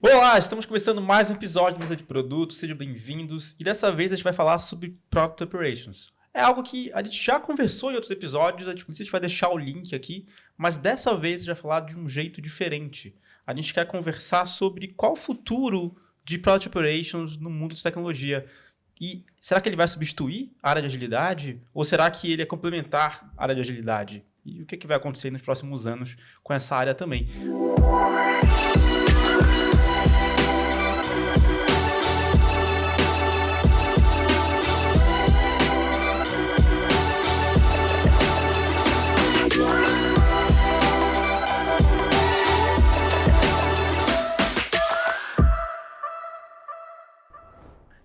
Olá, estamos começando mais um episódio de Mesa de Produtos, sejam bem-vindos. E dessa vez a gente vai falar sobre Product Operations. É algo que a gente já conversou em outros episódios, a gente vai deixar o link aqui, mas dessa vez a gente vai falar de um jeito diferente. A gente quer conversar sobre qual o futuro de Product Operations no mundo de tecnologia. E será que ele vai substituir a área de agilidade? Ou será que ele é complementar a área de agilidade? E o que vai acontecer nos próximos anos com essa área também?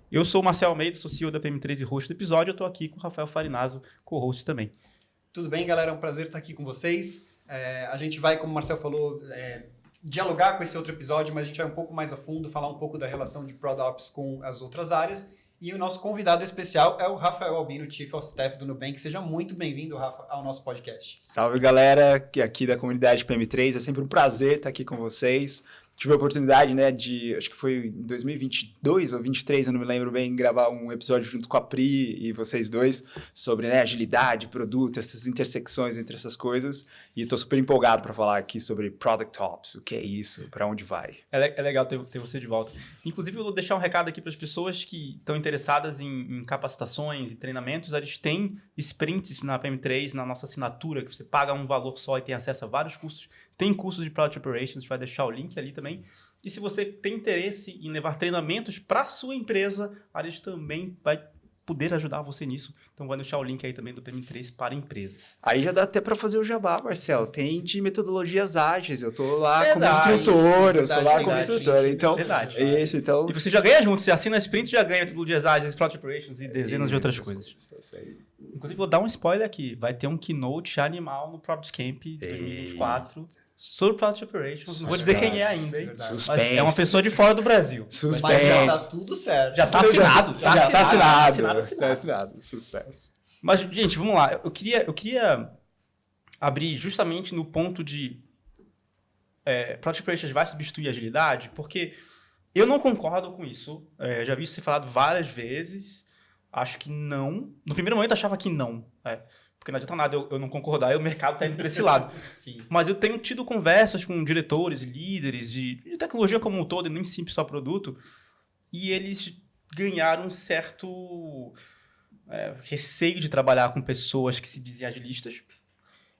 Eu sou o Marcel Almeida, sou CEO da PM3 e host do episódio. Eu estou aqui com o Rafael Farinazzo, co-host também. Tudo bem, galera? É um prazer estar aqui com vocês. A gente vai, como o Marcel falou, dialogar com esse outro episódio, mas a gente vai um pouco mais a fundo, falar um pouco da relação de ProdOps com as outras áreas. E o nosso convidado especial é o Rafael Albino, Chief of Staff do Nubank. Seja muito bem-vindo, Rafa, ao nosso podcast. Salve, galera, aqui da comunidade PM3. É sempre um prazer estar aqui com vocês. Tive a oportunidade, acho que foi em 2022 ou 2023, eu não me lembro bem, gravar um episódio junto com a Pri e vocês dois sobre agilidade, produto, essas intersecções entre essas coisas. E estou super empolgado para falar aqui sobre Product Ops, o que é isso, para onde vai. É legal ter você de volta. Inclusive, eu vou deixar um recado aqui para as pessoas que estão interessadas em capacitações e treinamentos. A gente tem sprints na PM3, na nossa assinatura, que você paga um valor só e tem acesso a vários cursos. Tem cursos de Product Operations, a gente vai deixar o link ali também. E se você tem interesse em levar treinamentos para a sua empresa, a gente também vai poder ajudar você nisso. Então, vou deixar o link aí também do PM3 para empresas. Aí já dá até para fazer o jabá, Marcel. Tem de metodologias ágeis. Eu tô lá como instrutor, eu sou lá como instrutor. Então, verdade. Isso, então... E você já ganha junto. Você assina a sprint, já ganha metodologias ágeis, Product Operations e dezenas de outras coisas. Isso aí. Inclusive, vou dar um spoiler aqui. Vai ter um keynote animal no Product Camp 2024. Sobre Product Operations, não vou dizer quem é ainda, hein? Mas é uma pessoa de fora do Brasil. Suspense. Mas já tá tudo certo. Já tá assinado. Já tá assinado. Tá assinado. Sucesso. Mas, gente, vamos lá. Eu queria abrir justamente no ponto de Product Operations vai substituir a agilidade, porque eu não concordo com isso. Já vi isso ser falado várias vezes. Acho que não. No primeiro momento, eu achava que não. Porque não adianta nada eu não concordar e o mercado está indo para esse lado. Sim. Mas eu tenho tido conversas com diretores e líderes de tecnologia como um todo, e nem sempre só produto, e eles ganharam um certo receio de trabalhar com pessoas que se dizem agilistas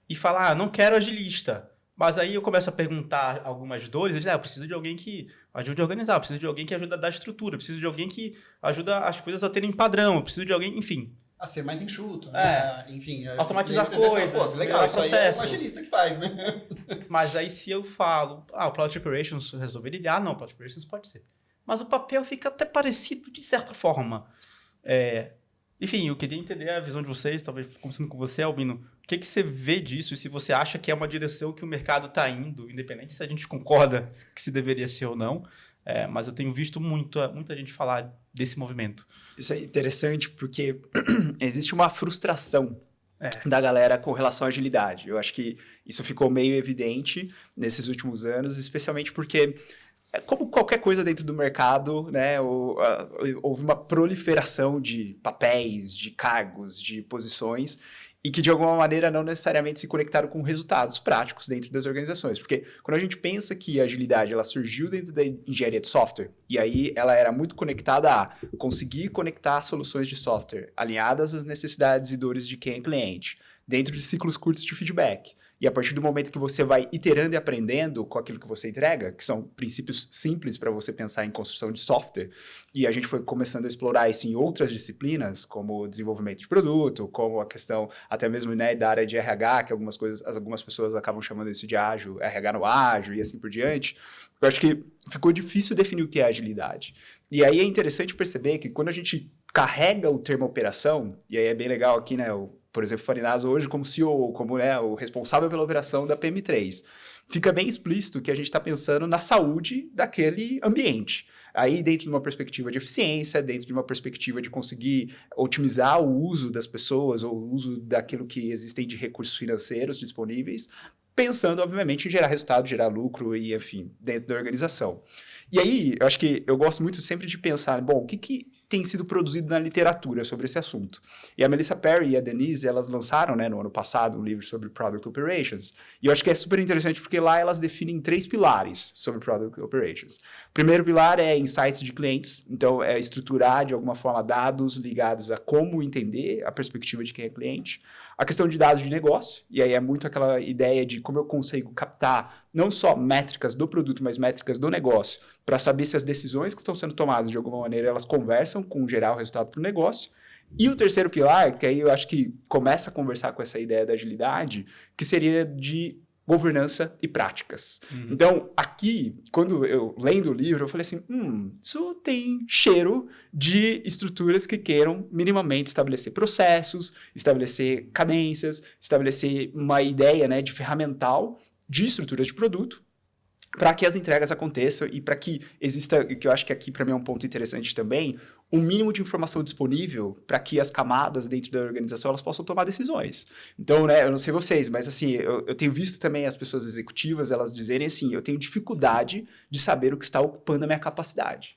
e falar, não quero agilista. Mas aí eu começo a perguntar algumas dores, eles dizem, eu preciso de alguém que ajude a organizar, eu preciso de alguém que ajuda a dar estrutura, eu preciso de alguém que ajuda as coisas a terem padrão, eu preciso de alguém, enfim... A ser mais enxuto, né? Enfim. Automatizar coisas. Pô, legal, isso aí é o agilista que faz, né? Mas aí se eu falo, o Product Operations resolveria, não, o Product Operations pode ser. Mas o papel fica até parecido de certa forma. Enfim, eu queria entender a visão de vocês, talvez começando com você, Albino. O que você vê disso e se você acha que é uma direção que o mercado está indo, independente se a gente concorda que se deveria ser ou não. Mas eu tenho visto muita gente falar desse movimento. Isso é interessante porque existe uma frustração da galera com relação à agilidade. Eu acho que isso ficou meio evidente nesses últimos anos, especialmente porque, como qualquer coisa dentro do mercado, houve uma proliferação de papéis, de cargos, de posições, e que, de alguma maneira, não necessariamente se conectaram com resultados práticos dentro das organizações. Porque quando a gente pensa que a agilidade ela surgiu dentro da engenharia de software, e aí ela era muito conectada a conseguir conectar soluções de software alinhadas às necessidades e dores de quem é cliente, dentro de ciclos curtos de feedback. E a partir do momento que você vai iterando e aprendendo com aquilo que você entrega, que são princípios simples para você pensar em construção de software, e a gente foi começando a explorar isso em outras disciplinas, como o desenvolvimento de produto, como a questão até mesmo da área de RH, que algumas pessoas acabam chamando isso de ágil, RH no ágil e assim por diante. Eu acho que ficou difícil definir o que é agilidade. E aí é interessante perceber que quando a gente carrega o termo operação, e aí é bem legal aqui, por exemplo, Farinazzo hoje como CEO, como o responsável pela operação da PM3. Fica bem explícito que a gente está pensando na saúde daquele ambiente. Aí dentro de uma perspectiva de eficiência, dentro de uma perspectiva de conseguir otimizar o uso das pessoas ou o uso daquilo que existem de recursos financeiros disponíveis pensando, obviamente, em gerar resultado, gerar lucro e, enfim, dentro da organização. E aí, eu acho que eu gosto muito sempre de pensar, bom, o que tem sido produzido na literatura sobre esse assunto? E a Melissa Perry e a Denise, elas lançaram, né, no ano passado, um livro sobre Product Operations. E eu acho que é super interessante porque lá elas definem 3 pilares sobre Product Operations. O primeiro pilar é insights de clientes. Então, é estruturar, de alguma forma, dados ligados a como entender a perspectiva de quem é cliente. A questão de dados de negócio, e aí é muito aquela ideia de como eu consigo captar não só métricas do produto, mas métricas do negócio, para saber se as decisões que estão sendo tomadas de alguma maneira, elas conversam com gerar o resultado para o negócio. E o terceiro pilar, que aí eu acho que começa a conversar com essa ideia da agilidade, que seria de governança e práticas. Então, aqui, quando eu lendo o livro, eu falei assim, isso tem cheiro de estruturas que queiram minimamente estabelecer processos, estabelecer cadências, estabelecer uma ideia, né, de ferramental de estruturas de produto, para que as entregas aconteçam e para que exista, que eu acho que aqui para mim é um ponto interessante também, um mínimo de informação disponível para que as camadas dentro da organização elas possam tomar decisões. Então, né, eu não sei vocês, mas assim, eu tenho visto também as pessoas executivas, elas dizerem assim, eu tenho dificuldade de saber o que está ocupando a minha capacidade.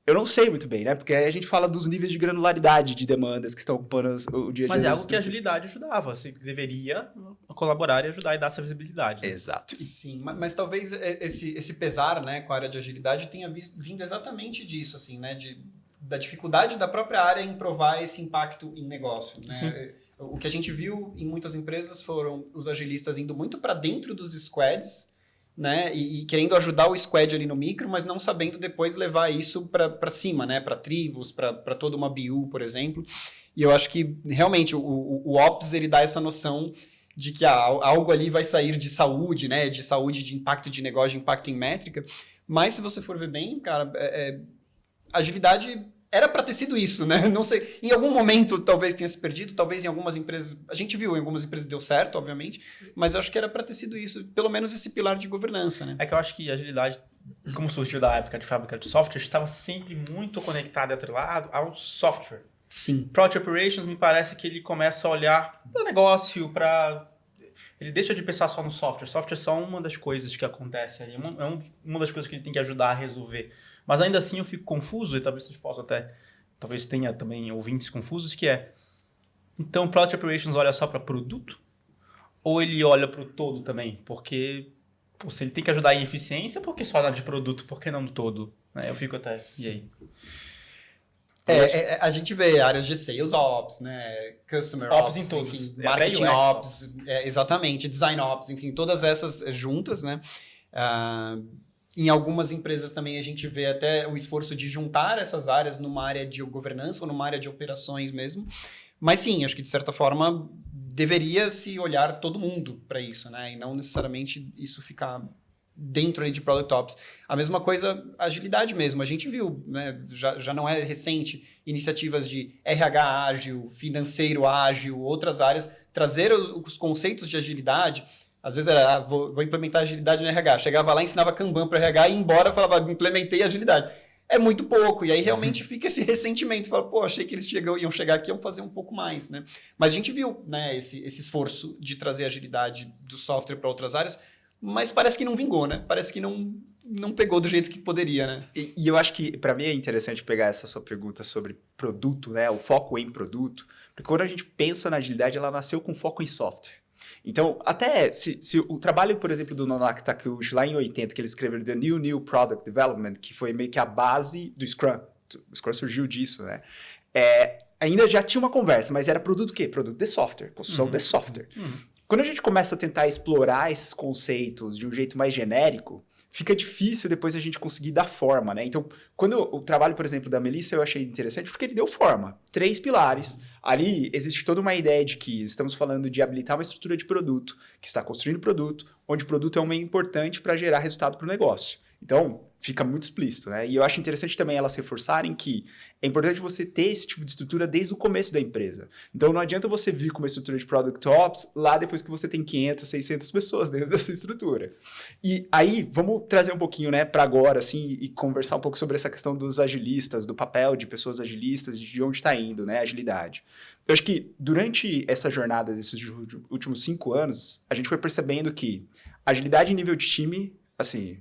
Eu não sei muito bem, né? Porque aí a gente fala dos níveis de granularidade de demandas que estão ocupando o dia a dia. Mas é algo que a agilidade ajudava. Você deveria colaborar e ajudar e dar essa visibilidade. Né? Exato. Sim, mas talvez esse pesar, né, com a área de agilidade tenha vindo exatamente disso, assim, né? Da dificuldade da própria área em provar esse impacto em negócio, né? Sim. O que a gente viu em muitas empresas foram os agilistas indo muito para dentro dos squads, né, e querendo ajudar o squad ali no micro, mas não sabendo depois levar isso para cima, né, para tribos, para toda uma BU, por exemplo. E eu acho que realmente o Ops ele dá essa noção de que algo ali vai sair de saúde, né, de impacto de negócio, de impacto em métrica. Mas se você for ver bem, cara, agilidade era para ter sido isso, né? Não sei, em algum momento talvez tenha se perdido, talvez em algumas empresas, a gente viu, em algumas empresas deu certo, obviamente, mas eu acho que era para ter sido isso, pelo menos esse pilar de governança, né? É que eu acho que a agilidade, como surgiu da época de fábrica de software, estava sempre muito conectada e atrelado ao software. Sim. Product Operations me parece que ele começa a olhar para o negócio, ele deixa de pensar só no software. Software é só uma das coisas que acontece ali, uma das coisas que ele tem que ajudar a resolver. Mas ainda assim eu fico confuso, e talvez vocês possam talvez tenha também ouvintes confusos, que então o Product Operations olha só para produto? Ou ele olha para o todo também? Porque se ele tem que ajudar em eficiência, por que só olhar de produto? Por que não do todo? Eu fico até, e aí? A gente vê áreas de Sales Ops, né, Customer Ops, em todos. Enfim, Marketing Ops, exatamente, Design Ops, enfim, todas essas juntas, né? Em algumas empresas também a gente vê até o esforço de juntar essas áreas numa área de governança ou numa área de operações mesmo. Mas sim, acho que de certa forma deveria se olhar todo mundo para isso, né? E não necessariamente isso ficar dentro aí de Product Ops. A mesma coisa, agilidade mesmo. A gente viu, né? Já não é recente, iniciativas de RH ágil, financeiro ágil, outras áreas, trazer os conceitos de agilidade. Às vezes era, vou implementar agilidade no RH. Chegava lá, ensinava Kanban para o RH e ia embora, falava, implementei agilidade. É muito pouco. E aí realmente fica esse ressentimento. Fala, pô, achei que eles iam chegar aqui e iam fazer um pouco mais, né? Mas a gente viu, né, esse esforço de trazer agilidade do software para outras áreas, mas parece que não vingou, né? Parece que não pegou do jeito que poderia, né? E eu acho que, para mim, é interessante pegar essa sua pergunta sobre produto, né? O foco em produto. Porque quando a gente pensa na agilidade, ela nasceu com foco em software. Então, até se o trabalho, por exemplo, do Nonaki Takeuchi, lá em 80, que ele escreveu The New Product Development, que foi meio que a base do Scrum. O Scrum surgiu disso, né? Ainda já tinha uma conversa, mas era produto o quê? Produto de software, construção de software. Quando a gente começa a tentar explorar esses conceitos de um jeito mais genérico, fica difícil depois a gente conseguir dar forma, né? Então, quando o trabalho, por exemplo, da Melissa, eu achei interessante porque ele deu forma. 3 pilares. Ali existe toda uma ideia de que estamos falando de habilitar uma estrutura de produto, que está construindo produto, onde o produto é um meio importante para gerar resultado para o negócio. Então, fica muito explícito, né? E eu acho interessante também elas reforçarem que é importante você ter esse tipo de estrutura desde o começo da empresa. Então, não adianta você vir com uma estrutura de Product Ops lá depois que você tem 500, 600 pessoas dentro dessa estrutura. E aí, vamos trazer um pouquinho, né, para agora, assim, e conversar um pouco sobre essa questão dos agilistas, do papel de pessoas agilistas, de onde está indo, né, a agilidade. Eu acho que durante essa jornada desses últimos 5 anos, a gente foi percebendo que agilidade em nível de time, assim,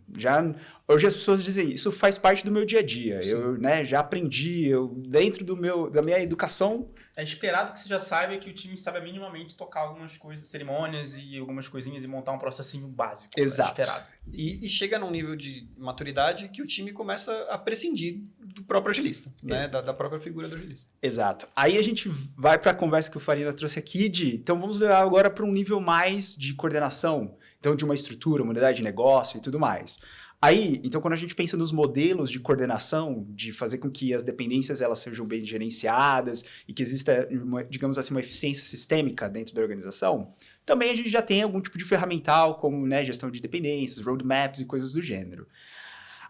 hoje as pessoas dizem, isso faz parte do meu dia a dia. Sim. Eu, né, já aprendi, dentro da minha educação. É esperado que você já saiba que o time saiba minimamente tocar algumas coisas, cerimônias e algumas coisinhas e montar um processinho básico. Exato. É esperado. E chega num nível de maturidade que o time começa a prescindir do próprio agilista, né? Da própria figura do agilista. Exato. Aí a gente vai para a conversa que o Farina trouxe aqui então vamos levar agora para um nível mais de coordenação, então de uma estrutura, uma unidade de negócio e tudo mais. Aí, então, quando a gente pensa nos modelos de coordenação, de fazer com que as dependências elas sejam bem gerenciadas e que exista, digamos assim, uma eficiência sistêmica dentro da organização, também a gente já tem algum tipo de ferramental, como, né, gestão de dependências, roadmaps e coisas do gênero.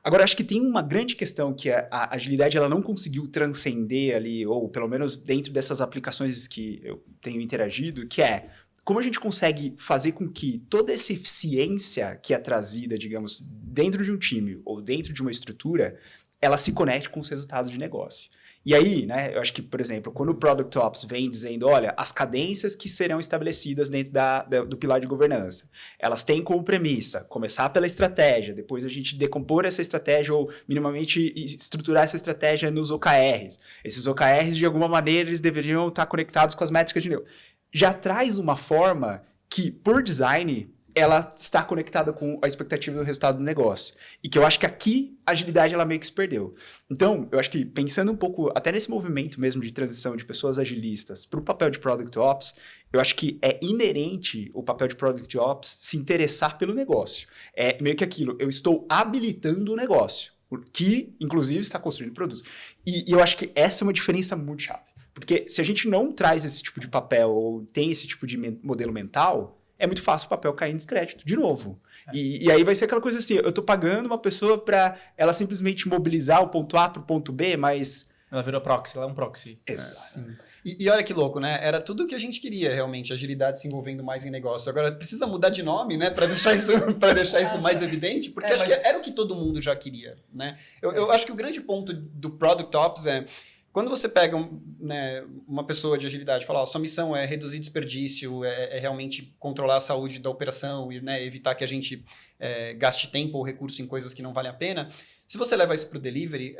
Agora, acho que tem uma grande questão que a agilidade ela não conseguiu transcender ali, ou pelo menos dentro dessas aplicações que eu tenho interagido, que é como a gente consegue fazer com que toda essa eficiência que é trazida, digamos, dentro de um time ou dentro de uma estrutura, ela se conecte com os resultados de negócio. E aí, né, eu acho que, por exemplo, quando o Product Ops vem dizendo, olha, as cadências que serão estabelecidas dentro do pilar de governança, elas têm como premissa começar pela estratégia, depois a gente decompor essa estratégia ou minimamente estruturar essa estratégia nos OKRs. Esses OKRs, de alguma maneira, eles deveriam estar conectados com as métricas de nível. Já traz uma forma que, por design, ela está conectada com a expectativa do resultado do negócio. E que eu acho que aqui a agilidade ela meio que se perdeu. Então, eu acho que pensando um pouco, até nesse movimento mesmo de transição de pessoas agilistas para o papel de Product Ops, eu acho que é inerente o papel de Product Ops se interessar pelo negócio. É meio que aquilo, eu estou habilitando o negócio, que, inclusive, está construindo produtos. E eu acho que essa é uma diferença muito chave. Porque se a gente não traz esse tipo de papel ou tem esse tipo de modelo mental, é muito fácil o papel cair em descrédito, de novo. E aí vai ser aquela coisa assim, eu estou pagando uma pessoa para ela simplesmente mobilizar o ponto A para o ponto B, mas... Ela virou proxy, ela é um proxy. Exato. E olha que louco, né? Era tudo o que a gente queria, realmente, agilidade se envolvendo mais em negócio. Agora, precisa mudar de nome, né? Para deixar isso mais evidente, porque acho que era o que todo mundo já queria, né? Eu acho que o grande ponto do Product Ops é... Quando você pega uma pessoa de agilidade e fala, sua missão é reduzir desperdício, é realmente controlar a saúde da operação e, né, evitar que a gente gaste tempo ou recurso em coisas que não valem a pena, se você leva isso para o delivery,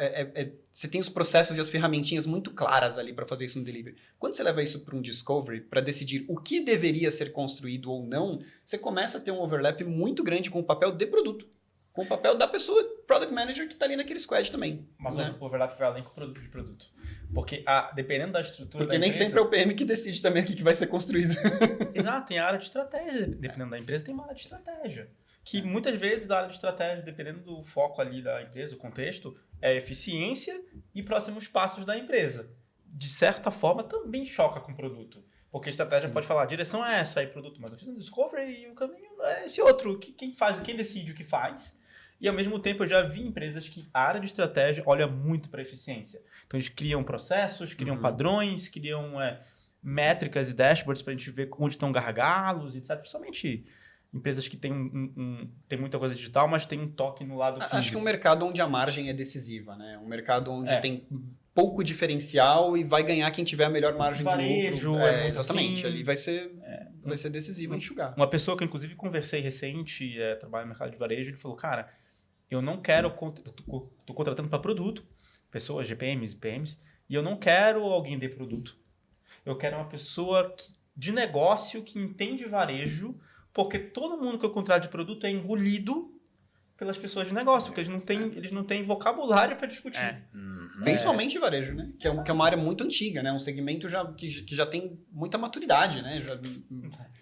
você tem os processos e as ferramentinhas muito claras ali para fazer isso no delivery. Quando você leva isso para um discovery, para decidir o que deveria ser construído ou não, você começa a ter um overlap muito grande com o papel de produto. Com o papel da pessoa, Product Manager, que está ali naquele squad também. Mas né? o overlap vai além com o produto de produto. Porque dependendo da estrutura Porque da nem empresa... sempre é o PM que decide também o que vai ser construído. Exato, tem a área de estratégia. Dependendo da empresa, tem uma área de estratégia. Que muitas vezes a área de estratégia, dependendo do foco ali da empresa, o contexto, é eficiência e próximos passos da empresa. De certa forma, também choca com o produto. Porque a estratégia pode falar, a direção é essa, aí produto, mas eu fiz um discovery e o caminho é esse outro. Quem decide o que faz... E, ao mesmo tempo, eu já vi empresas que a área de estratégia olha muito para a eficiência. Então, eles criam processos, criam padrões, criam métricas e dashboards para a gente ver onde estão gargalos, etc. Principalmente empresas que têm tem muita coisa digital, mas tem um toque no lado físico. Acho que um mercado onde a margem é decisiva, né? Um mercado onde tem pouco diferencial e vai ganhar quem tiver a melhor margem Varejo, de lucro. Exatamente, assim, ali vai ser decisivo enxugar. Uma pessoa que eu, inclusive, conversei recente, trabalha no mercado de varejo, ele falou, cara, eu não quero... Estou contratando para produto, pessoas, GPMs, PMs, e eu não quero alguém de produto. Eu quero uma pessoa de negócio que entende varejo, porque todo mundo que eu contrato de produto é engolido pelas pessoas de negócio, porque eles não têm vocabulário para discutir. Principalmente varejo, né? Que é uma área muito antiga, né? Um segmento que já tem muita maturidade, né?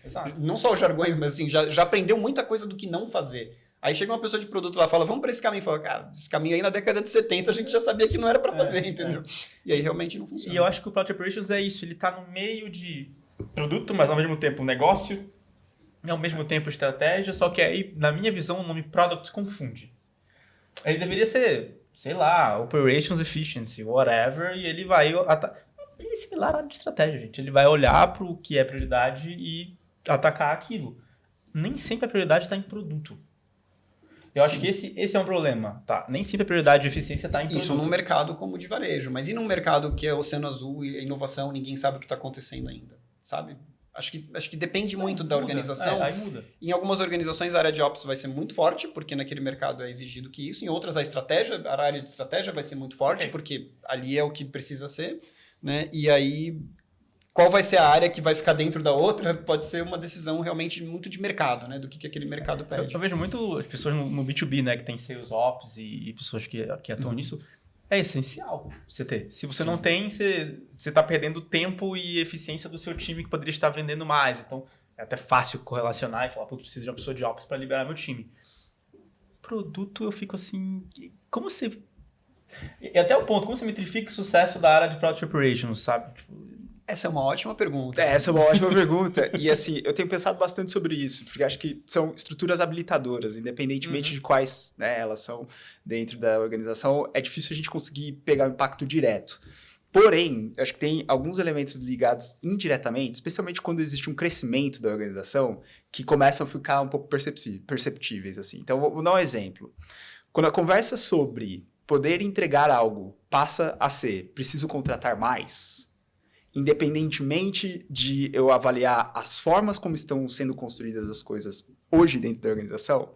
Exato. Não só os jargões, mas assim, já aprendeu muita coisa do que não fazer. Aí chega uma pessoa de produto lá e fala, vamos para esse caminho. Fala, cara, esse caminho aí na década de 70 a gente já sabia que não era para fazer, entendeu? E aí realmente não funciona. E eu acho que o Product Operations é isso, ele está no meio de produto, mas ao mesmo tempo negócio, e ao mesmo tempo estratégia, só que aí, na minha visão, o nome Product confunde. Ele deveria ser, sei lá, Operations Efficiency, whatever, e ele vai... Ele é similar à área de estratégia, gente. Ele vai olhar para o que é prioridade e atacar aquilo. Nem sempre a prioridade está em produto. Eu acho que esse é um problema, tá? Nem sempre a prioridade de eficiência está em produto. Isso num mercado como o de varejo, mas e num mercado que é oceano azul e inovação, ninguém sabe o que está acontecendo ainda, sabe? Acho que depende muito da organização. Aí muda. Em algumas organizações, a área de Ops vai ser muito forte, porque naquele mercado é exigido que isso. Em outras, a área de estratégia vai ser muito forte, porque ali é o que precisa ser. Né? E aí, qual vai ser a área que vai ficar dentro da outra pode ser uma decisão realmente muito de mercado, né? Do que aquele mercado pede. Eu vejo muito as pessoas no B2B, né? Que tem Sales Ops e pessoas que atuam nisso. É essencial você ter. Se você não tem, você está perdendo tempo e eficiência do seu time que poderia estar vendendo mais. Então, é até fácil correlacionar e falar, pô, preciso de uma pessoa de Ops para liberar meu time. Produto, eu fico assim... Como você... E até o ponto, como você metrifica o sucesso da área de Product Operations, sabe? Essa é uma ótima pergunta. Essa é uma ótima pergunta. E assim, eu tenho pensado bastante sobre isso, porque acho que são estruturas habilitadoras, independentemente de quais, né, elas são dentro da organização, é difícil a gente conseguir pegar o impacto direto. Porém, acho que tem alguns elementos ligados indiretamente, especialmente quando existe um crescimento da organização, que começam a ficar um pouco perceptíveis. Assim. Então, vou dar um exemplo. Quando a conversa sobre poder entregar algo passa a ser preciso contratar mais, independentemente de eu avaliar as formas como estão sendo construídas as coisas hoje dentro da organização,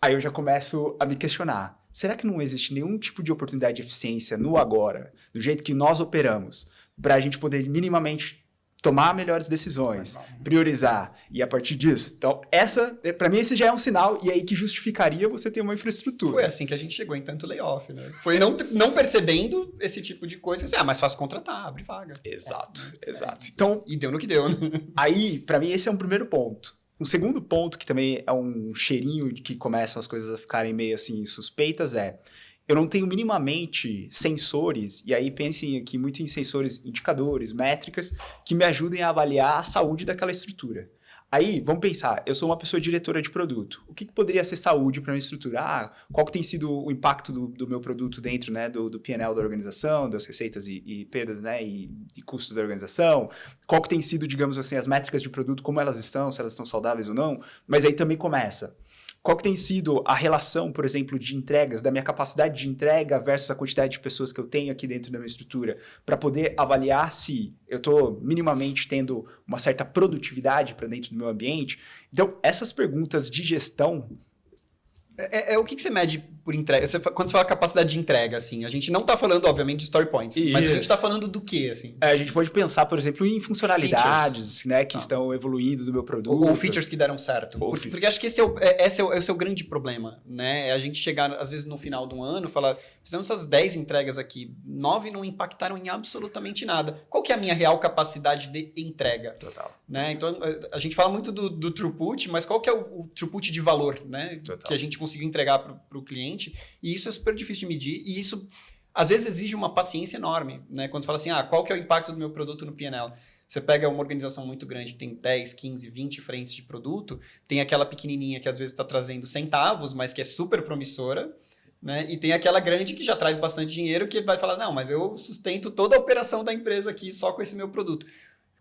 aí eu já começo a me questionar. Será que não existe nenhum tipo de oportunidade de eficiência no agora, do jeito que nós operamos, para a gente poder minimamente tomar melhores decisões, priorizar, e a partir disso? Então, para mim, esse já é um sinal, e aí que justificaria você ter uma infraestrutura. Foi assim que a gente chegou em tanto layoff, né? Foi não percebendo esse tipo de coisa, assim, mais fácil contratar, abre vaga. Exato. Então, e deu no que deu, né? Aí, para mim, esse é um primeiro ponto. Um segundo ponto, que também é um cheirinho de que começam as coisas a ficarem meio assim suspeitas, eu não tenho minimamente sensores, e aí pensem aqui muito em sensores, indicadores, métricas, que me ajudem a avaliar a saúde daquela estrutura. Aí, vamos pensar, eu sou uma pessoa diretora de produto. O que poderia ser saúde para minha estrutura? Qual que tem sido o impacto do meu produto dentro, né, do P&L da organização, das receitas e perdas, né, e custos da organização? Qual que tem sido, digamos assim, as métricas de produto, como elas estão, se elas estão saudáveis ou não? Mas aí também começa. Qual que tem sido a relação, por exemplo, de entregas, da minha capacidade de entrega versus a quantidade de pessoas que eu tenho aqui dentro da minha estrutura, para poder avaliar se eu estou minimamente tendo uma certa produtividade para dentro do meu ambiente? Então, essas perguntas de gestão... O que você mede por entrega? Quando você fala capacidade de entrega, assim, a gente não está falando, obviamente, de story points, mas a gente está falando do quê, assim? A gente pode pensar, por exemplo, em funcionalidades, né, que estão evoluindo do meu produto. Ou features que deram certo. Porque acho que esse é o seu grande problema, né? É a gente chegar, às vezes, no final de um ano e falar, fizemos essas 10 entregas aqui, 9 não impactaram em absolutamente nada. Qual que é a minha real capacidade de entrega? Total. Né? Então, a gente fala muito do throughput, mas qual que é o throughput de valor, né? Total. Que a gente conseguiu entregar para o cliente, e isso é super difícil de medir, e isso às vezes exige uma paciência enorme, né? Quando você fala assim, qual que é o impacto do meu produto no P&L? Você pega uma organização muito grande, que tem 10, 15, 20 frentes de produto, tem aquela pequenininha que às vezes está trazendo centavos, mas que é super promissora, né? E tem aquela grande que já traz bastante dinheiro, que vai falar, não, mas eu sustento toda a operação da empresa aqui só com esse meu produto.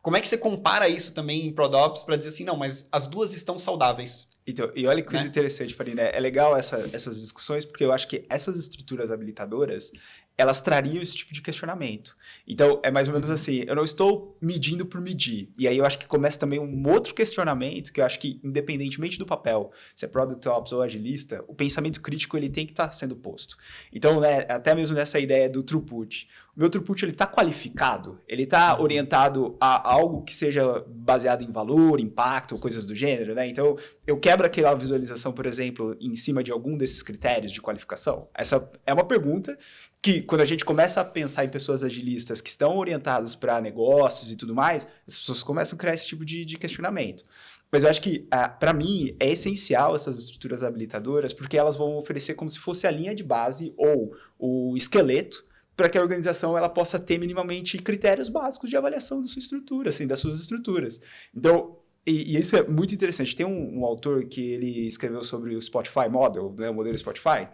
Como é que você compara isso também em ProdOps para dizer assim, não, mas as duas estão saudáveis? Então, e olha que coisa interessante, Farina. É legal essas discussões, porque eu acho que essas estruturas habilitadoras, elas trariam esse tipo de questionamento. Então, é mais ou menos assim, eu não estou medindo por medir. E aí eu acho que começa também um outro questionamento, que eu acho que, independentemente do papel, se é Product Ops ou agilista, o pensamento crítico ele tem que estar sendo posto. Então, né, até mesmo nessa ideia do throughput. O meu throughput está qualificado? Ele está orientado a algo que seja baseado em valor, impacto, coisas do gênero, né? Então, eu quebro aquela visualização, por exemplo, em cima de algum desses critérios de qualificação? Essa é uma pergunta que, quando a gente começa a pensar em pessoas agilistas que estão orientadas para negócios e tudo mais, as pessoas começam a criar esse tipo de questionamento. Mas eu acho que, para mim, é essencial essas estruturas habilitadoras, porque elas vão oferecer como se fosse a linha de base ou o esqueleto para que a organização ela possa ter minimamente critérios básicos de avaliação da sua estrutura, assim, das suas estruturas. Então, e isso é muito interessante. Tem um autor que ele escreveu sobre o Spotify Model, né, o modelo Spotify.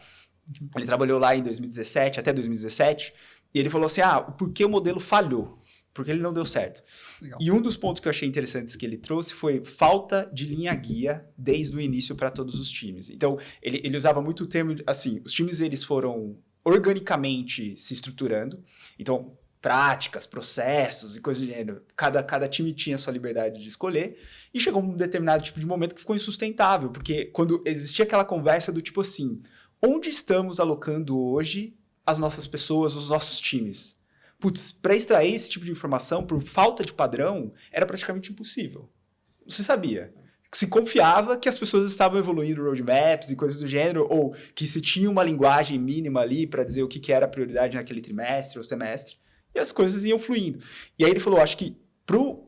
Ele trabalhou lá em 2017, até 2017, e ele falou assim, por que o modelo falhou? Porque ele não deu certo. Legal. E um dos pontos que eu achei interessantes que ele trouxe foi falta de linha guia desde o início para todos os times. Então, ele usava muito o termo, assim, os times eles foram organicamente se estruturando. Então, práticas, processos e coisas do gênero. Cada time tinha a sua liberdade de escolher e chegou um determinado tipo de momento que ficou insustentável, porque quando existia aquela conversa do tipo assim, onde estamos alocando hoje as nossas pessoas, os nossos times? Putz, para extrair esse tipo de informação por falta de padrão, era praticamente impossível. Não se sabia. Se confiava que as pessoas estavam evoluindo roadmaps e coisas do gênero, ou que se tinha uma linguagem mínima ali para dizer o que era a prioridade naquele trimestre ou semestre, e as coisas iam fluindo. E aí ele falou, acho que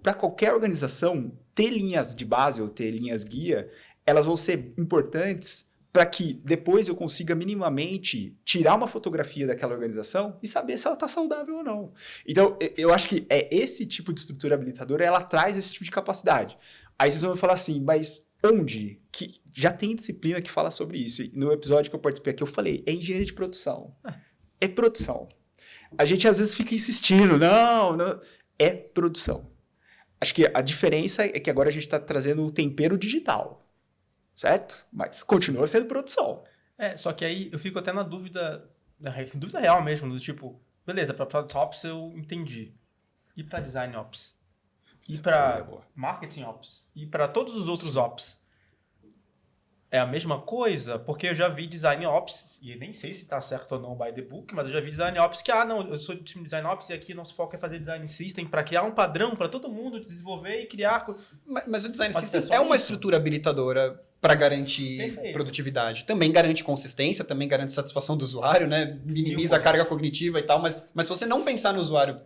para qualquer organização, ter linhas de base ou ter linhas guia, elas vão ser importantes para que depois eu consiga minimamente tirar uma fotografia daquela organização e saber se ela está saudável ou não. Então, eu acho que esse tipo de estrutura habilitadora, ela traz esse tipo de capacidade. Aí vocês vão falar assim, mas onde? Que já tem disciplina que fala sobre isso. E no episódio que eu participei aqui, eu falei, é engenharia de produção. É produção. A gente às vezes fica insistindo, não, é produção. Acho que a diferença é que agora a gente está trazendo o tempero digital, certo? Mas continua sendo produção. Só que aí eu fico até na dúvida real mesmo, do tipo, beleza, para Product Ops eu entendi. E para Design Ops? E para Marketing Ops? E para todos os outros Ops? É a mesma coisa? Porque eu já vi Design Ops, e nem sei se está certo ou não by the book, mas eu já vi Design Ops que, não, eu sou do time Design Ops e aqui nosso foco é fazer Design System para criar um padrão para todo mundo desenvolver e criar... Mas o Design System é uma estrutura habilitadora para garantir produtividade. Também garante consistência, também garante satisfação do usuário, né? Minimiza a carga cognitiva e tal, mas se você não pensar no usuário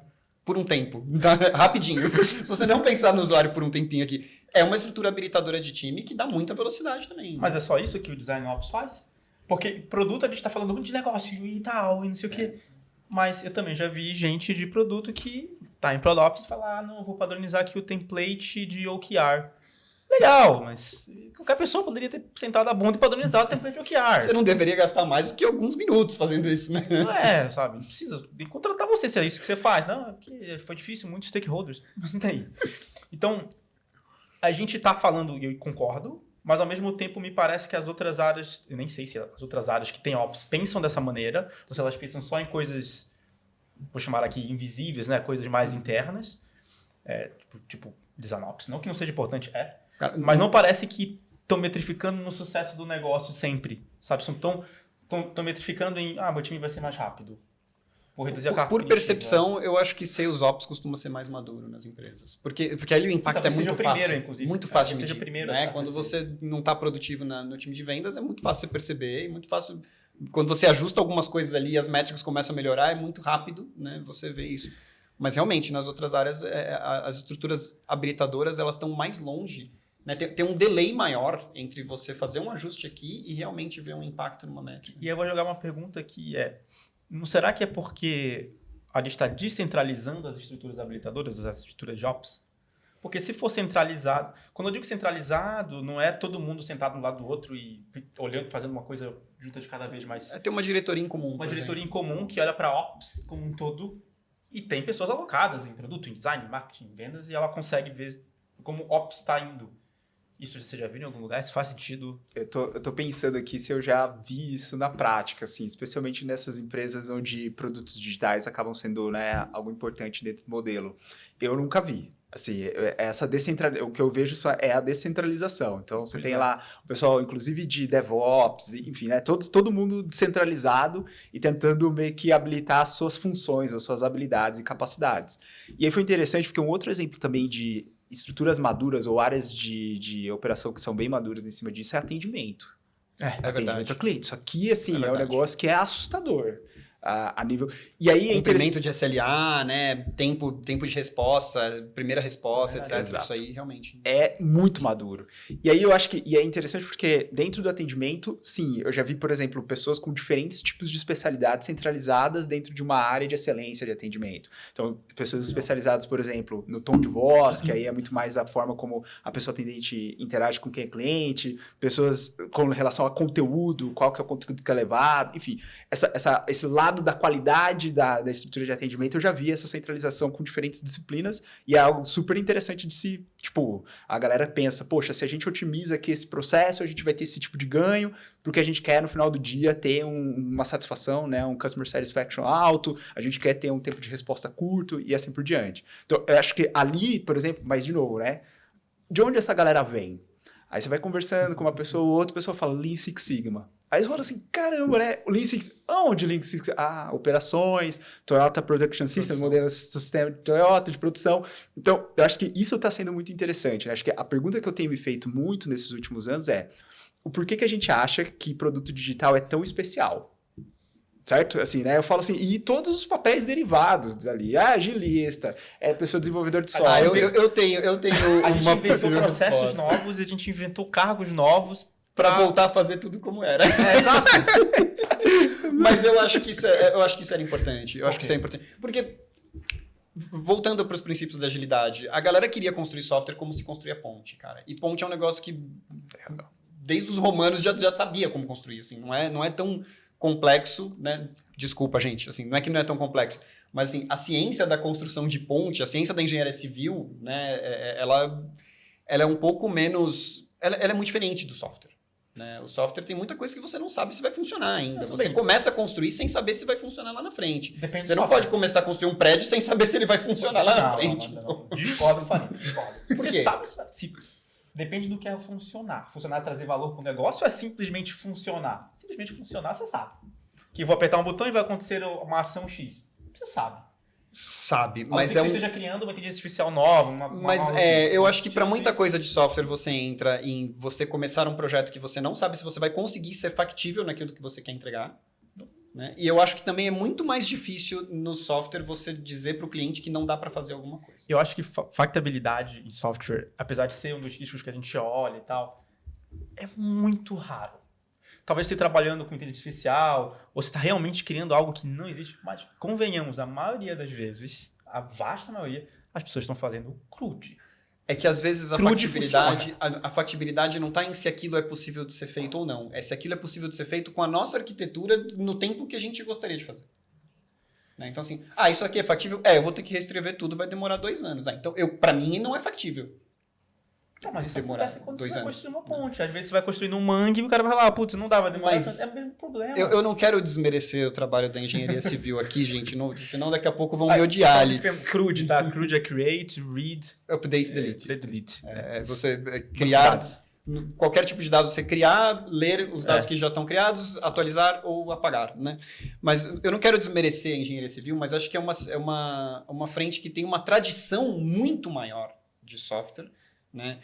por um tempo, tá? Rapidinho, se você não pensar no usuário por um tempinho aqui, é uma estrutura habilitadora de time que dá muita velocidade também. Mas é só isso que o Design Ops faz? Porque produto a gente está falando muito de negócio e tal, e não sei o quê. Mas eu também já vi gente de produto que tá em Product Ops e fala, não, eu vou padronizar aqui o template de OKR. Legal, mas qualquer pessoa poderia ter sentado a bunda e padronizado o template de OKR. Você não deveria gastar mais do que alguns minutos fazendo isso, né? Não sabe? Não precisa. Tem que contratar você se é isso que você faz. Não, é porque foi difícil, muitos stakeholders. Então, a gente tá falando, e eu concordo, mas ao mesmo tempo me parece que as outras áreas, eu nem sei se as outras áreas que têm Ops pensam dessa maneira, ou se elas pensam só em coisas, vou chamar aqui invisíveis, né? Coisas mais internas, tipo Design Ops. Não que não seja importante, mas não parece que estão metrificando no sucesso do negócio sempre, sabe? Estão metrificando em, meu time vai ser mais rápido. Vou reduzir a carga por percepção, eu acho que Sales Ops costuma ser mais maduro nas empresas. Porque ali o impacto é muito fácil. Muito fácil de medir. Né? Quando você não está produtivo no time de vendas, é muito fácil você perceber. E muito fácil... Quando você ajusta algumas coisas ali e as métricas começam a melhorar, é muito rápido, né? Você vê isso. Mas realmente, nas outras áreas, as estruturas habilitadoras elas estão mais longe. Né? Tem um delay maior entre você fazer um ajuste aqui e realmente ver um impacto numa métrica. E eu vou jogar uma pergunta que não será que é porque a gente está descentralizando as estruturas habilitadoras, as estruturas de Ops? Porque se for centralizado... Quando eu digo centralizado, não é todo mundo sentado um lado do outro e olhando, fazendo uma coisa junta de cada vez mais... Tem uma diretoria em comum. Uma diretoria em comum que olha para Ops como um todo e tem pessoas alocadas em produto, em design, em marketing, em vendas, e ela consegue ver como Ops está indo. Isso você já viu em algum lugar? Isso faz sentido? Eu tô pensando aqui se eu já vi isso na prática, assim, especialmente nessas empresas onde produtos digitais acabam sendo, né, algo importante dentro do modelo. Eu nunca vi. Assim, o que eu vejo só é a descentralização. Então, você tem lá o pessoal, inclusive, de DevOps, enfim, né, todo mundo descentralizado e tentando meio que habilitar as suas funções, ou suas habilidades e capacidades. E aí foi interessante porque um outro exemplo também de estruturas maduras ou áreas de operação que são bem maduras em cima disso é atendimento. Atendimento ao cliente. Isso aqui, assim, é um negócio que é assustador. A nível... E aí cumprimento de SLA, né? Tempo de resposta, primeira resposta, etc. Exato. Isso aí realmente... É muito maduro. E aí eu acho que... E é interessante porque dentro do atendimento, sim, eu já vi, por exemplo, pessoas com diferentes tipos de especialidades centralizadas dentro de uma área de excelência de atendimento. Então, pessoas especializadas, por exemplo, no tom de voz, que aí é muito mais a forma como a pessoa atendente interage com quem é cliente, pessoas com relação a conteúdo, qual que é o conteúdo que é levado, enfim, esse lado da qualidade da estrutura de atendimento, eu já vi essa centralização com diferentes disciplinas e é algo super interessante de se Tipo, a galera pensa, poxa, se a gente otimiza aqui esse processo, a gente vai ter esse tipo de ganho, porque a gente quer, no final do dia, ter uma satisfação, né? Um customer satisfaction alto, a gente quer ter um tempo de resposta curto e assim por diante. Então, eu acho que ali, por exemplo, mas de novo, né? De onde essa galera vem? Aí você vai conversando com uma pessoa ou outra pessoa fala Lean Six Sigma. Aí você fala assim, caramba, né? O Lean Six... Onde Lean Six Sigma? Ah, operações, Toyota Production System, modelo de sistema de Toyota, de produção. Então, eu acho que isso está sendo muito interessante. Eu acho que a pergunta que eu tenho me feito muito nesses últimos anos é o porquê que a gente acha que produto digital é tão especial? Certo? Assim, né? Eu falo assim, e todos os papéis derivados ali. Agilista, pessoa desenvolvedor de software. Eu tenho A gente uma inventou possível processos resposta. novos, a gente inventou cargos novos Pra voltar a fazer tudo como era. Exato. Mas eu acho que isso era importante. Eu acho que isso é importante. Porque, voltando para os princípios da agilidade, a galera queria construir software como se construía ponte, cara. E ponte é um negócio que, desde os romanos, já sabia como construir. Assim, não é tão complexo, né? Desculpa, gente. Assim, não é que não é tão complexo. Mas assim, a ciência da construção de ponte, a ciência da engenharia civil, né? Ela é um pouco menos... Ela é muito diferente do software. Né? O software tem muita coisa que você não sabe se vai funcionar ainda. Você começa a construir sem saber se vai funcionar lá na frente. Depende você não pode começar a construir um prédio sem saber se ele vai funcionar lá na frente. Não. Discordo, Farinha. Por Você quê? sabe se... Depende do que é funcionar. Funcionar é trazer valor para o negócio ou é simplesmente funcionar? Simplesmente funcionar, você sabe. Que vou apertar um botão e vai acontecer uma ação X. Você sabe. Sabe, Mas você esteja criando uma inteligência artificial nova. Eu acho que para muita coisa de software você entra em você começar um projeto que você não sabe se você vai conseguir ser factível naquilo que você quer entregar. Né? E eu acho que também é muito mais difícil no software você dizer para o cliente que não dá para fazer alguma coisa. Eu acho que factabilidade em software, apesar de ser um dos riscos que a gente olha e tal, é muito raro. Talvez você trabalhando com inteligência artificial, ou você está realmente criando algo que não existe, mas convenhamos, a maioria das vezes, a vasta maioria, as pessoas estão fazendo CRUD. É que às vezes a factibilidade não está em se aquilo é possível de ser feito ou não. É se aquilo é possível de ser feito com a nossa arquitetura no tempo que a gente gostaria de fazer. Né? Então assim, isso aqui é factível? Eu vou ter que reescrever tudo, vai demorar 2 anos. Então, para mim, não é factível. Não, mas isso demorar acontece quando 2 você vai anos. construir uma ponte. Às vezes você vai construir um mangue e o cara vai lá, putz, não dá, vai demorar tanto. É o mesmo problema. Eu não quero desmerecer o trabalho da engenharia civil aqui, gente, senão daqui a pouco vão me odiar ali. CRUD, tá? CRUD é create, read, update, delete. delete. Você criar qualquer tipo de dado, você criar, ler os dados que já estão criados, atualizar ou apagar, né? Mas eu não quero desmerecer a engenharia civil, mas acho que é uma frente que tem uma tradição muito maior de software, né?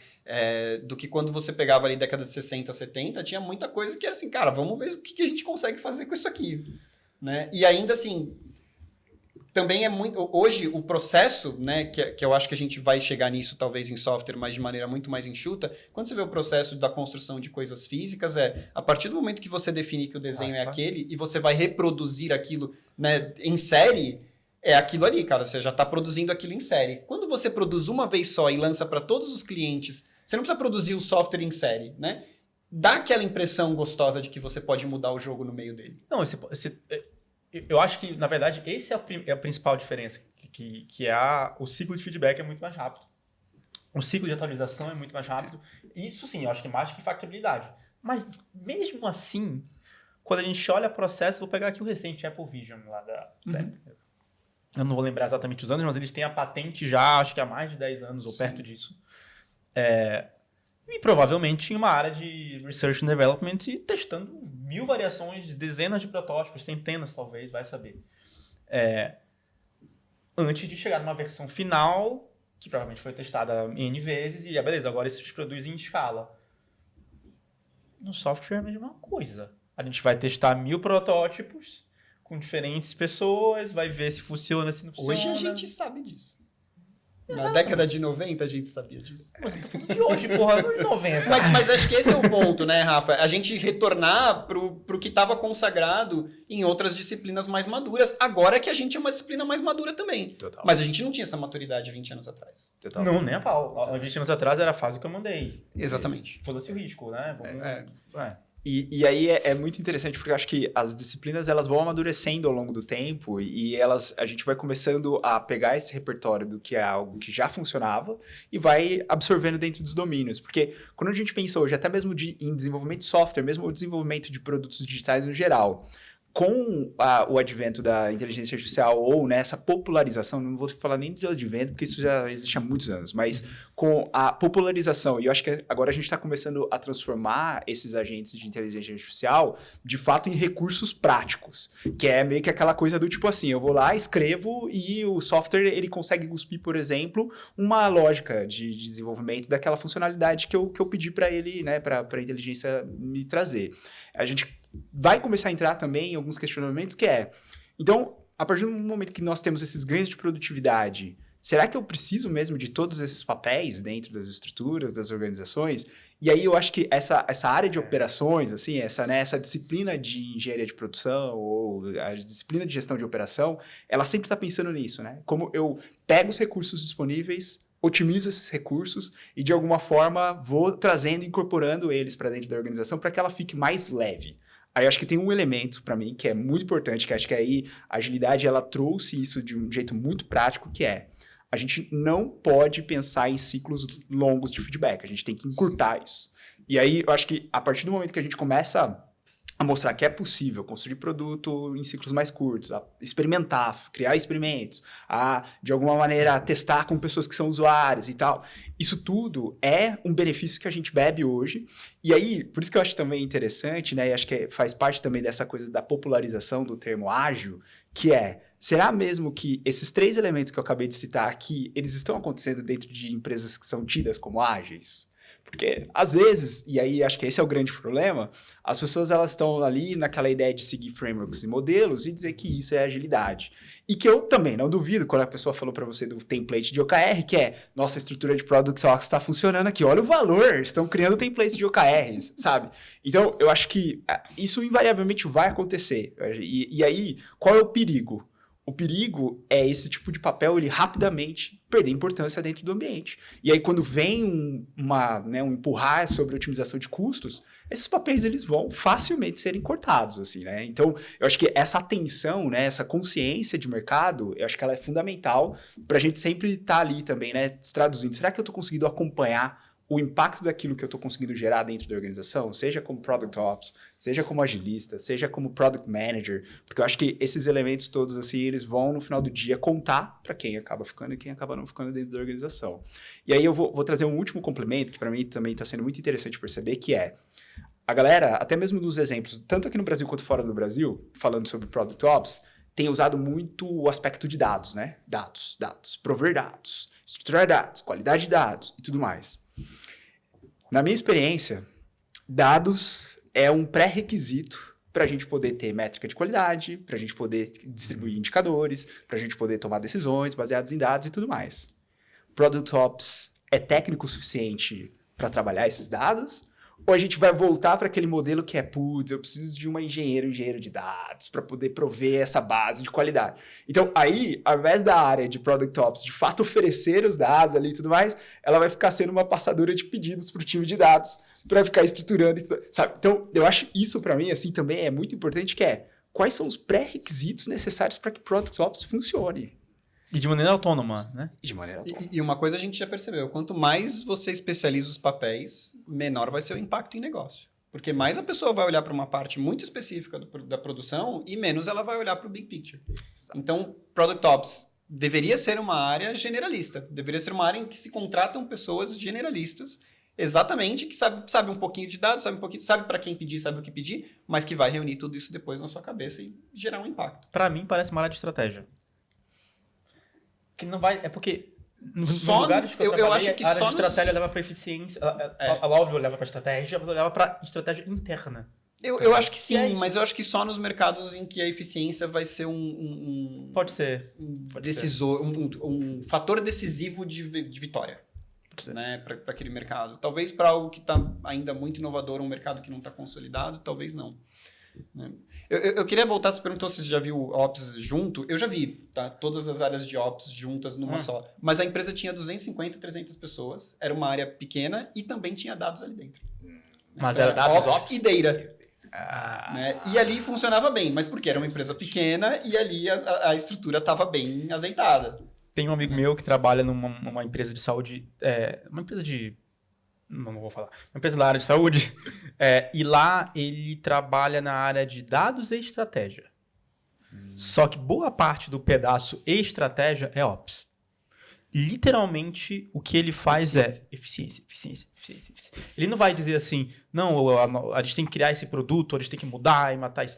Do que quando você pegava ali década de 60, 70, tinha muita coisa que era assim, cara, vamos ver o que a gente consegue fazer com isso aqui, né? E ainda assim, também é muito... Hoje, o processo, né, que eu acho que a gente vai chegar nisso talvez em software, mas de maneira muito mais enxuta, quando você vê o processo da construção de coisas físicas, a partir do momento que você define que o desenho é aquele e você vai reproduzir aquilo, né, em série... É aquilo ali, cara. Você já está produzindo aquilo em série. Quando você produz uma vez só e lança para todos os clientes, você não precisa produzir o software em série, né? Dá aquela impressão gostosa de que você pode mudar o jogo no meio dele. Não, eu acho que, na verdade, esse é a principal diferença. Que o ciclo de feedback é muito mais rápido. O ciclo de atualização é muito mais rápido. Isso sim, eu acho que é mais que factibilidade. Mas, mesmo assim, quando a gente olha o processo, vou pegar aqui o recente Apple Vision lá da... Eu não vou lembrar exatamente os anos, mas eles têm a patente já, acho que há mais de 10 anos ou perto disso. E provavelmente em uma área de Research and Development e testando 1000 variações, dezenas de protótipos, centenas talvez, vai saber. Antes de chegar numa versão final, que provavelmente foi testada N vezes, e beleza, agora isso se produz em escala. No software é a mesma coisa. A gente vai testar 1000 protótipos com diferentes pessoas, vai ver se funciona, se não funciona. Hoje a gente sabe disso. Na década de 90 a gente sabia disso. Mas eu tô falando de hoje, porra, não de 90. Mas acho que esse é o ponto, né, Rafa? A gente retornar pro que estava consagrado em outras disciplinas mais maduras. Agora que a gente é uma disciplina mais madura também. Total. Mas a gente não tinha essa maturidade 20 anos atrás. Total. Não, nem a pau. Há 20 anos atrás era a fase que eu mandei. Exatamente. Foda-se o risco, né? E aí é muito interessante, porque eu acho que as disciplinas elas vão amadurecendo ao longo do tempo e a gente vai começando a pegar esse repertório do que é algo que já funcionava e vai absorvendo dentro dos domínios. Porque quando a gente pensa hoje, até mesmo em desenvolvimento de software, mesmo o desenvolvimento de produtos digitais no geral, com o advento da inteligência artificial ou nessa popularização, não vou falar nem de advento, porque isso já existe há muitos anos, mas com a popularização, e eu acho que agora a gente está começando a transformar esses agentes de inteligência artificial, de fato, em recursos práticos, que é meio que aquela coisa do tipo assim, eu vou lá, escrevo e o software, ele consegue cuspir, por exemplo, uma lógica de desenvolvimento daquela funcionalidade que eu pedi para ele, né, para a inteligência me trazer. A gente vai começar a entrar também em alguns questionamentos que então, a partir do momento que nós temos esses ganhos de produtividade, será que eu preciso mesmo de todos esses papéis dentro das estruturas, das organizações? E aí eu acho que essa área de operações, assim, essa disciplina de engenharia de produção ou a disciplina de gestão de operação, ela sempre está pensando nisso, né? Como eu pego os recursos disponíveis, otimizo esses recursos e, de alguma forma, vou trazendo, incorporando eles para dentro da organização para que ela fique mais leve. Aí eu acho que tem um elemento para mim que é muito importante, que acho que aí a agilidade ela trouxe isso de um jeito muito prático, que a gente não pode pensar em ciclos longos de feedback, a gente tem que encurtar isso. E aí eu acho que a partir do momento que a gente começa a mostrar que é possível construir produto em ciclos mais curtos, a experimentar, criar experimentos, a, de alguma maneira, testar com pessoas que são usuários e tal. Isso tudo é um benefício que a gente bebe hoje. E aí, por isso que eu acho também interessante, né? E acho que faz parte também dessa coisa da popularização do termo ágil, que será mesmo que esses 3 elementos que eu acabei de citar aqui, eles estão acontecendo dentro de empresas que são tidas como ágeis? Porque, às vezes, e aí acho que esse é o grande problema, as pessoas elas estão ali naquela ideia de seguir frameworks e modelos e dizer que isso é agilidade. E que eu também não duvido quando a pessoa falou para você do template de OKR, que nossa estrutura de Product Ops está funcionando aqui, olha o valor, estão criando templates de OKRs, sabe? Então, eu acho que isso invariavelmente vai acontecer. E aí, qual é o perigo? O perigo é esse tipo de papel, ele rapidamente perder importância dentro do ambiente. E aí, quando vem um empurrar sobre otimização de custos, esses papéis eles vão facilmente serem cortados, assim, né? Então, eu acho que essa atenção, né, essa consciência de mercado, eu acho que ela é fundamental para a gente sempre estar ali também, né, traduzindo. Será que eu estou conseguindo acompanhar o impacto daquilo que eu estou conseguindo gerar dentro da organização, seja como Product Ops, seja como agilista, seja como Product Manager, porque eu acho que esses elementos todos, assim, eles vão, no final do dia, contar para quem acaba ficando e quem acaba não ficando dentro da organização. E aí eu vou trazer um último complemento, que para mim também está sendo muito interessante perceber, que a galera, até mesmo nos exemplos, tanto aqui no Brasil quanto fora do Brasil, falando sobre Product Ops, tem usado muito o aspecto de dados, né? Dados, prover dados, estruturar dados, qualidade de dados e tudo mais. Na minha experiência, dados é um pré-requisito para a gente poder ter métrica de qualidade, para a gente poder distribuir indicadores, para a gente poder tomar decisões baseadas em dados e tudo mais. Product Ops é técnico o suficiente para trabalhar esses dados? Ou a gente vai voltar para aquele modelo que eu preciso de um engenheiro de dados para poder prover essa base de qualidade. Então, aí, ao invés da área de Product Ops de fato oferecer os dados ali e tudo mais, ela vai ficar sendo uma passadora de pedidos para o time de dados, para ficar estruturando, sabe? Então, eu acho isso para mim, assim, também é muito importante, quais são os pré-requisitos necessários para que Product Ops funcione. E de maneira autônoma, né? De maneira autônoma. E uma coisa a gente já percebeu, quanto mais você especializa os papéis, menor vai ser o impacto em negócio. Porque mais a pessoa vai olhar para uma parte muito específica da produção e menos ela vai olhar para o big picture. Exato. Então, Product Ops deveria ser uma área generalista. Deveria ser uma área em que se contratam pessoas generalistas, exatamente, que sabe um pouquinho de dados, sabe para quem pedir, sabe o que pedir, mas que vai reunir tudo isso depois na sua cabeça e gerar um impacto. Para mim, parece uma área de estratégia. Que não vai... É porque... Nos só, lugares que eu acho que a área só de estratégia leva para eficiência, ela óbvio leva para estratégia, mas leva para estratégia interna. Eu acho que sim, mas eu acho que só nos mercados em que a eficiência vai ser Pode ser. Decisor, um fator decisivo de vitória, né, para aquele mercado. Talvez para algo que está ainda muito inovador, um mercado que não está consolidado, talvez não. Eu queria voltar, você perguntou se você já viu Ops junto. Eu já vi, tá? Todas as áreas de Ops juntas numa só. Mas a empresa tinha 250, 300 pessoas. Era uma área pequena e também tinha dados ali dentro. Mas era dados Ops e Data. Né? E ali funcionava bem, mas porque era uma empresa pequena e ali a estrutura estava bem azeitada. Tem um amigo meu que trabalha numa empresa de saúde, uma empresa de... Não vou falar. Uma empresa da área de saúde. E lá ele trabalha na área de dados e estratégia. Só que boa parte do pedaço e estratégia é Ops. Literalmente, o que ele faz é eficiência. Ele não vai dizer assim, não, a gente tem que criar esse produto, a gente tem que mudar e matar isso.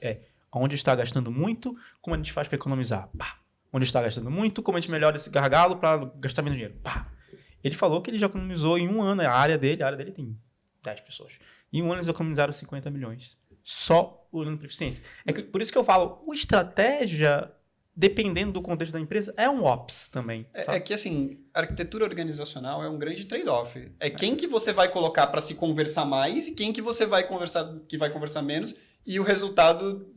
Onde está gastando muito, como a gente faz para economizar? Pá. Onde está gastando muito, como a gente melhora esse gargalo para gastar menos dinheiro? Pá. Ele falou que ele já economizou em um ano, a área dele tem 10 pessoas. Em um ano eles economizaram 50 milhões. Só olhando para eficiência. Por isso que eu falo, o estratégia, dependendo do contexto da empresa, é um Ops também. É que, assim, a arquitetura organizacional é um grande trade-off. Quem que você vai colocar para se conversar mais e quem que você vai conversar menos, e o resultado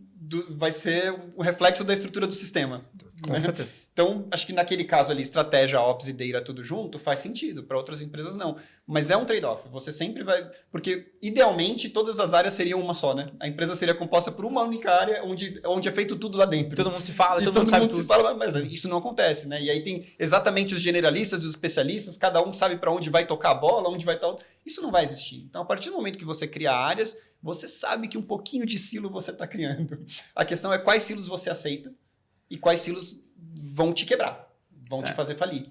vai ser um reflexo da estrutura do sistema. Com certeza. Então, acho que naquele caso ali, estratégia, Ops e Data tudo junto, faz sentido. Para outras empresas, não. Mas é um trade-off. Você sempre vai... Porque, idealmente, todas as áreas seriam uma só, né? A empresa seria composta por uma única área onde é feito tudo lá dentro. Todo mundo se fala, e todo mundo se fala, mas isso não acontece, né? E aí tem exatamente os generalistas e os especialistas, cada um sabe para onde vai tocar a bola, onde vai estar... Isso não vai existir. Então, a partir do momento que você cria áreas, você sabe que um pouquinho de silo você está criando. A questão é quais silos você aceita e quais silos vão te quebrar, vão te fazer falir.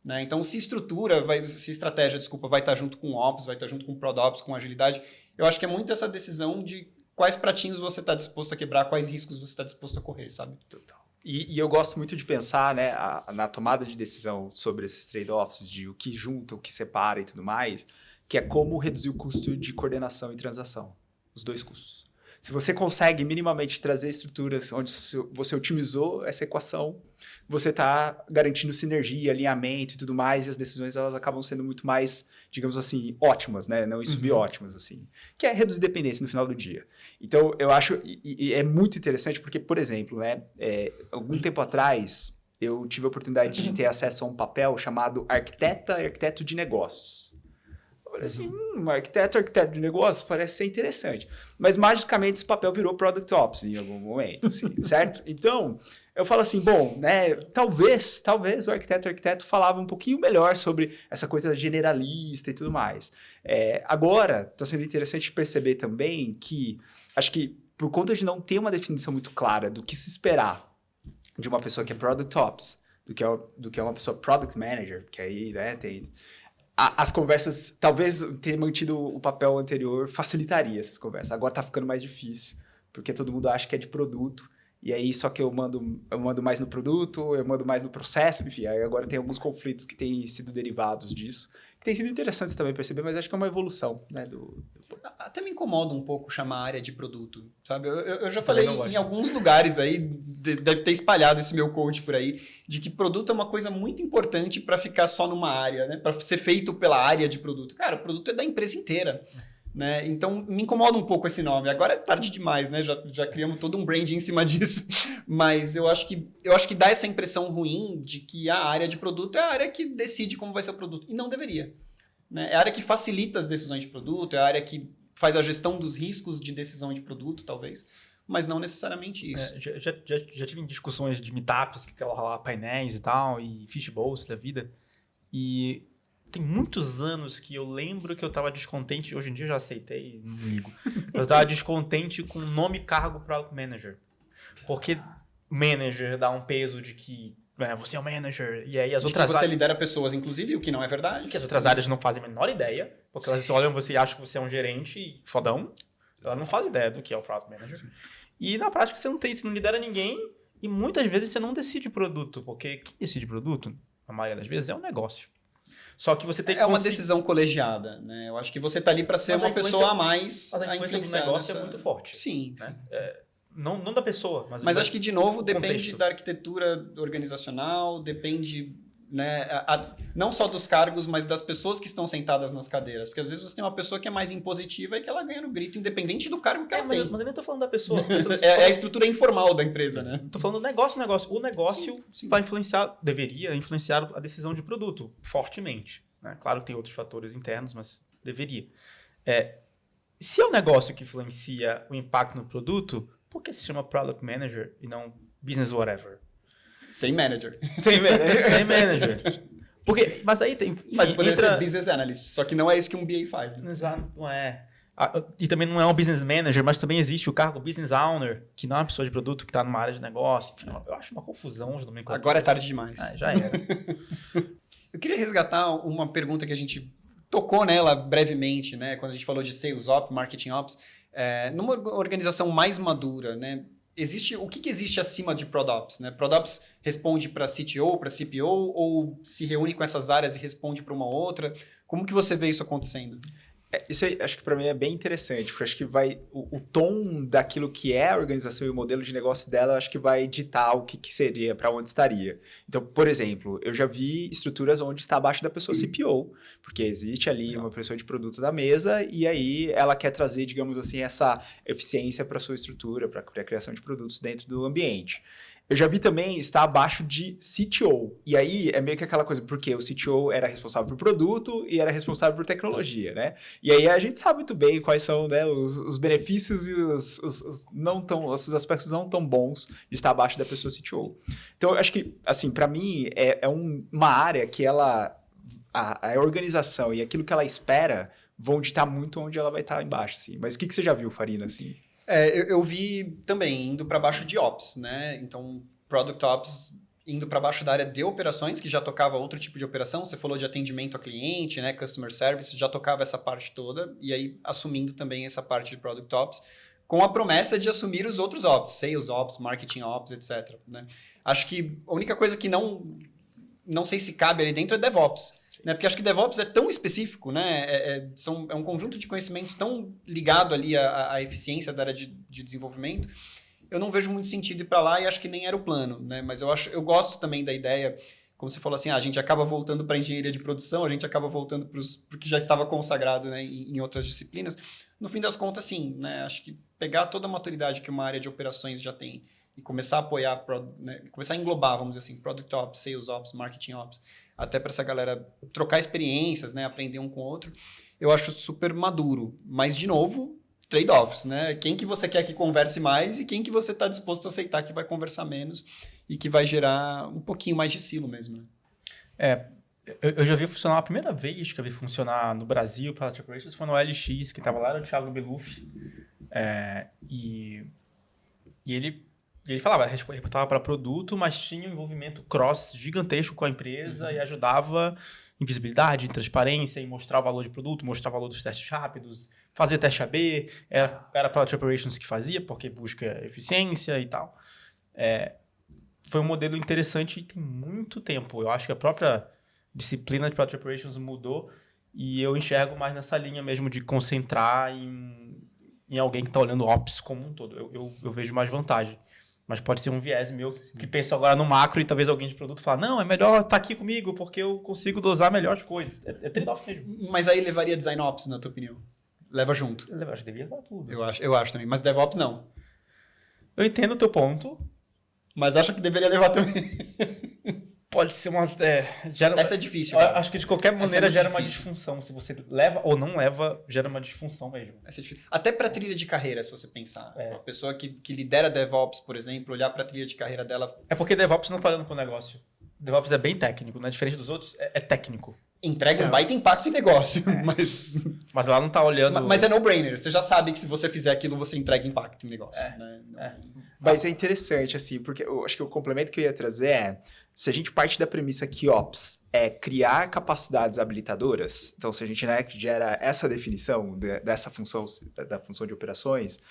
Né? Então, se estratégia, vai estar junto com Ops, vai estar junto com ProdOps, com agilidade, eu acho que é muito essa decisão de quais pratinhos você está disposto a quebrar, quais riscos você está disposto a correr, sabe? Total. E eu gosto muito de pensar, né, na tomada de decisão sobre esses trade-offs, de o que junta, o que separa e tudo mais, que é como reduzir o custo de coordenação e transação. Os dois custos. Se você consegue minimamente trazer estruturas onde você otimizou essa equação, você está garantindo sinergia, alinhamento e tudo mais, e as decisões elas acabam sendo muito mais, digamos assim, ótimas, né? Não subótimas, assim. Que é reduzir dependência no final do dia. Então, eu acho, e é muito interessante porque, por exemplo, né, algum tempo atrás, eu tive a oportunidade de ter acesso a um papel chamado arquiteto de negócios. Eu falei assim, arquiteto de negócios parece ser interessante. Mas, magicamente, esse papel virou Product Ops em algum momento, assim, certo? Então, eu falo assim, bom, né, talvez o arquiteto falava um pouquinho melhor sobre essa coisa generalista e tudo mais. Agora, está sendo interessante perceber também que, acho que por conta de não ter uma definição muito clara do que se esperar de uma pessoa que é Product Ops, do que é uma pessoa Product Manager, que aí, né, tem... As conversas, talvez ter mantido o papel anterior facilitaria essas conversas. Agora tá ficando mais difícil, porque todo mundo acha que é de produto, e aí só que eu mando mais no produto, eu mando mais no processo, enfim, aí agora tem alguns conflitos que têm sido derivados disso, que tem sido interessantes também perceber, mas acho que é uma evolução, né, Até me incomoda um pouco chamar a área de produto, sabe? Eu já falei em alguns lugares aí, deve ter espalhado esse meu coach por aí, de que produto é uma coisa muito importante para ficar só numa área, né? Para ser feito pela área de produto. Cara, o produto é da empresa inteira. Né? Então, me incomoda um pouco esse nome. Agora é tarde demais, né? Já criamos todo um branding em cima disso. Mas eu acho que dá essa impressão ruim de que a área de produto é a área que decide como vai ser o produto. E não deveria. Né? É a área que facilita as decisões de produto, é a área que faz a gestão dos riscos de decisão de produto, talvez. Mas não necessariamente isso. Já tive discussões de meetups, que tem lá painéis e tal, e fishbowls da vida. E... tem muitos anos que eu lembro que eu estava descontente, hoje em dia eu já aceitei, não ligo, eu estava descontente com o nome cargo Product Manager. Porque manager dá um peso de que você é um manager, e aí as outras áreas... você lidera pessoas, inclusive, o que não é verdade. Que as outras áreas não fazem a menor ideia, porque elas olham você e acham que você é um gerente fodão, ela não faz ideia do que é o Product Manager. Sim. E na prática você não lidera ninguém, e muitas vezes você não decide produto, porque quem decide produto, a maioria das vezes, é um negócio. Só que você tem que uma decisão colegiada, né? Eu acho que você tá ali para ser uma pessoa a mais a influência do negócio é muito forte. Sim, né? Sim. Não da pessoa, mas acho que, de novo, depende da arquitetura organizacional, depende, né, não só dos cargos, mas das pessoas que estão sentadas nas cadeiras. Porque às vezes você tem uma pessoa que é mais impositiva e que ela ganha no grito, independente do cargo que ela tem. Mas eu nem tô falando da pessoa. É a estrutura informal da empresa, né? Tô falando do negócio. O negócio vai deveria influenciar a decisão de produto fortemente. Né? Claro que tem outros fatores internos, mas deveria. se é um negócio que influencia o impacto no produto, por que se chama Product Manager e não Business Whatever? Sem manager. Sem manager. Porque, mas aí tem... Mas poderia ser Business Analyst, só que não é isso que um BA faz. Né? Exato, não é. E também não é um Business Manager, mas também existe o cargo Business Owner, que não é uma pessoa de produto que está numa área de negócio. Enfim, eu acho uma confusão de nomenclatura. Agora é tarde demais. Já era. Eu queria resgatar uma pergunta que a gente tocou nela brevemente, né? Quando a gente falou de Sales Ops, Marketing Ops. Numa organização mais madura, né? O que existe acima de ProdOps? Né? ProdOps responde para CTO, para CPO, ou se reúne com essas áreas e responde para uma outra? Como que você vê isso acontecendo? Isso aí, acho que para mim é bem interessante, porque acho que o tom daquilo que é a organização e o modelo de negócio dela, acho que vai ditar o que seria, para onde estaria. Então, por exemplo, eu já vi estruturas onde está abaixo da pessoa CPO, porque existe ali uma pessoa de produto da mesa e aí ela quer trazer, digamos assim, essa eficiência para a sua estrutura, para a criação de produtos dentro do ambiente. Eu já vi também estar abaixo de CTO. E aí é meio que aquela coisa, porque o CTO era responsável por produto e era responsável por tecnologia, né? E aí a gente sabe muito bem quais são, né, os benefícios e os aspectos não tão bons de estar abaixo da pessoa CTO. Então, eu acho que, assim, para mim, é uma área que a organização e aquilo que ela espera vão ditar muito onde ela vai estar embaixo, assim. Mas o que você já viu, Farina, assim? Eu vi também indo para baixo de Ops, né? Então, Product Ops indo para baixo da área de operações, que já tocava outro tipo de operação. Você falou de atendimento a cliente, né? Customer Service, já tocava essa parte toda. E aí, assumindo também essa parte de Product Ops, com a promessa de assumir os outros Ops, Sales Ops, Marketing Ops, etc. Né? Acho que a única coisa que não sei se cabe ali dentro é DevOps. Né? Porque acho que DevOps é tão específico, né? É um conjunto de conhecimentos tão ligado ali à eficiência da área de desenvolvimento. Eu não vejo muito sentido ir para lá e acho que nem era o plano, né? Mas eu gosto também da ideia, como você falou assim, a gente acaba voltando para a engenharia de produção, a gente acaba voltando para o que já estava consagrado, né, em outras disciplinas. No fim das contas, sim, né? Acho que pegar toda a maturidade que uma área de operações já tem e começar a apoiar, né? Começar a englobar, vamos dizer assim, Product Ops, Sales Ops, Marketing Ops, até para essa galera trocar experiências, né, aprender um com o outro, eu acho super maduro. Mas, de novo, trade-offs, né? Quem que você quer que converse mais e quem que você está disposto a aceitar que vai conversar menos e que vai gerar um pouquinho mais de silo mesmo. Né? Eu já vi funcionar, a primeira vez que eu vi funcionar no Brasil, Product Operations, foi no LX, que estava lá, era o Thiago Beluff, e ele falava, reportava para produto, mas tinha um envolvimento cross gigantesco com a empresa e ajudava em visibilidade, em transparência, em mostrar o valor de produto, mostrar o valor dos testes rápidos, fazer teste AB, era Product Operations que fazia, porque busca eficiência e tal. Foi um modelo interessante e tem muito tempo. Eu acho que a própria disciplina de Product Operations mudou e eu enxergo mais nessa linha mesmo de concentrar em alguém que está olhando Ops como um todo. Eu vejo mais vantagem. Mas pode ser um viés meu que penso agora no macro e talvez alguém de produto fale, não, é melhor estar aqui comigo porque eu consigo dosar melhor as coisas. É trade-off mesmo. Mas aí levaria Design Ops, na tua opinião? Leva junto? Eu acho que devia levar tudo. Eu acho também. Mas DevOps não. Eu entendo o teu ponto. Mas acho que deveria levar também. Pode ser uma... Essa é difícil. Cara. Acho que de qualquer maneira gera uma disfunção. Se você leva ou não leva, gera uma disfunção mesmo. Essa é difícil. Até para trilha de carreira, se você pensar. Uma pessoa que lidera DevOps, por exemplo, olhar para a trilha de carreira dela... É porque DevOps não está olhando para o negócio. DevOps é bem técnico, né? Diferente dos outros, é técnico. Entrega um baita impacto em negócio, mas... Mas lá não está olhando... Mas é no-brainer. Você já sabe que se você fizer aquilo, você entrega impacto em negócio. Mas é interessante, assim, porque eu acho que o complemento que eu ia trazer é... Se a gente parte da premissa que Ops é criar capacidades habilitadoras, então se a gente, né, gera essa definição dessa função, da função de operações,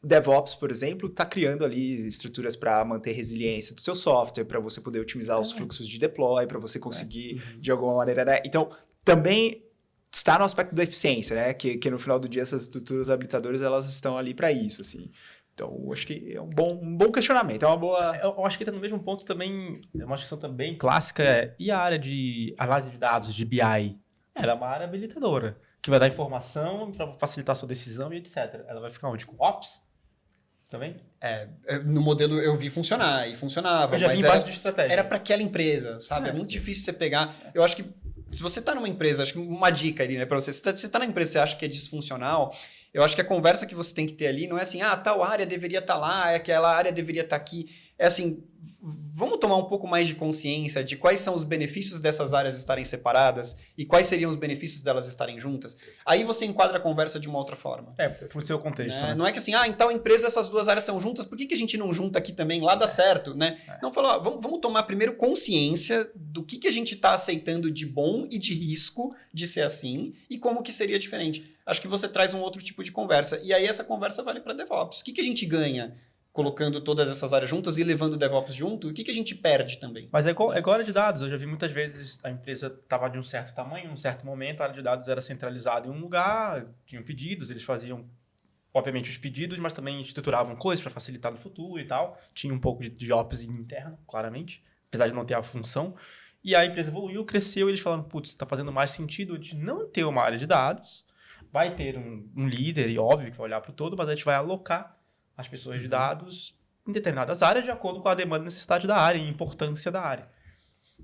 DevOps, por exemplo, está criando ali estruturas para manter resiliência do seu software, para você poder otimizar os fluxos de deploy, para você conseguir, de alguma maneira... Né? Então, também está no aspecto da eficiência, né? Que no final do dia essas estruturas habilitadoras elas estão ali para isso, assim. Então, acho que é um bom questionamento, é uma boa... Eu acho que está no mesmo ponto também, é uma discussão também clássica, e a área de análise de dados, de BI? Ela é uma área habilitadora, que vai dar informação para facilitar a sua decisão e etc. Ela vai ficar onde? Com Ops? Também? No modelo eu vi funcionar, e funcionava. Eu já vi em base de estratégia. Era para aquela empresa, sabe? É muito difícil você pegar... Eu acho que se você está numa empresa, acho que uma dica ali, né, para você, se você está na empresa e você acha que é disfuncional, Eu acho que a conversa que você tem que ter ali não é assim, tal área deveria estar lá, aquela área deveria estar aqui. É assim, vamos tomar um pouco mais de consciência de quais são os benefícios dessas áreas estarem separadas e quais seriam os benefícios delas estarem juntas. Aí você enquadra a conversa de uma outra forma. Por seu contexto, né? Não é que assim, em tal empresa essas duas áreas são juntas, por que a gente não junta aqui também? Lá dá certo, né? Não, falou, vamos tomar primeiro consciência do que a gente está aceitando de bom e de risco de ser assim e como que seria diferente. Acho que você traz um outro tipo de conversa. E aí essa conversa vale para DevOps. O que a gente ganha colocando todas essas áreas juntas e levando o DevOps junto? O que a gente perde também? Mas é igual a área de dados. Eu já vi muitas vezes a empresa estava de um certo tamanho, em um certo momento, a área de dados era centralizada em um lugar, tinham pedidos, eles faziam, obviamente, os pedidos, mas também estruturavam coisas para facilitar no futuro e tal. Tinha um pouco de Ops interno, claramente, apesar de não ter a função. E a empresa evoluiu, cresceu, e eles falaram, putz, está fazendo mais sentido de não ter uma área de dados, vai ter um líder, e óbvio que vai olhar para o todo, mas a gente vai alocar as pessoas de dados em determinadas áreas de acordo com a demanda e necessidade da área e importância da área.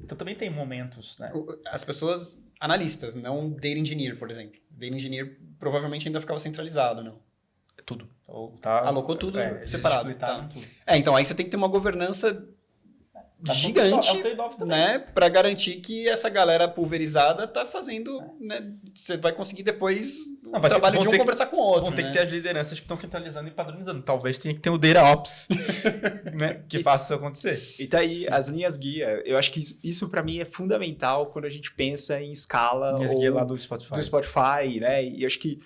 Então também tem momentos, né? As pessoas analistas, não data engineer, por exemplo. Data engineer provavelmente ainda ficava centralizado, não? Tudo. Alocou tudo separado. Tá. Tudo. Então aí você tem que ter uma governança gigante, né, para garantir que essa galera pulverizada tá fazendo, né, você vai conseguir depois o trabalho de um conversar com o outro. Vão ter que ter as lideranças que estão centralizando e padronizando. Talvez tenha que ter o Data Ops, né, que faça isso acontecer. E tá aí as linhas guia. Eu acho que isso para mim é fundamental quando a gente pensa em escala. Linhas guia lá do Spotify. Do Spotify, né, e eu acho que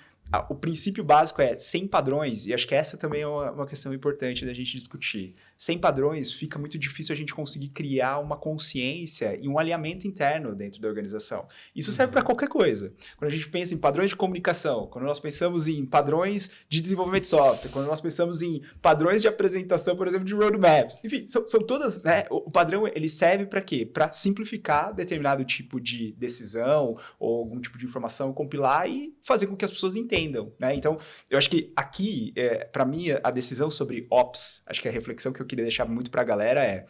o princípio básico é sem padrões, e acho que essa também é uma questão importante da gente discutir. Sem padrões, fica muito difícil a gente conseguir criar uma consciência e um alinhamento interno dentro da organização. Isso serve para qualquer coisa. Quando a gente pensa em padrões de comunicação, quando nós pensamos em padrões de desenvolvimento de software, quando nós pensamos em padrões de apresentação, por exemplo, de roadmaps, enfim, são todas, né? O padrão, ele serve para quê? Para simplificar determinado tipo de decisão ou algum tipo de informação, compilar e fazer com que as pessoas entendam, né? Então, eu acho que aqui, para mim, a decisão sobre Ops, acho que a reflexão que eu queria deixar muito para a galera é,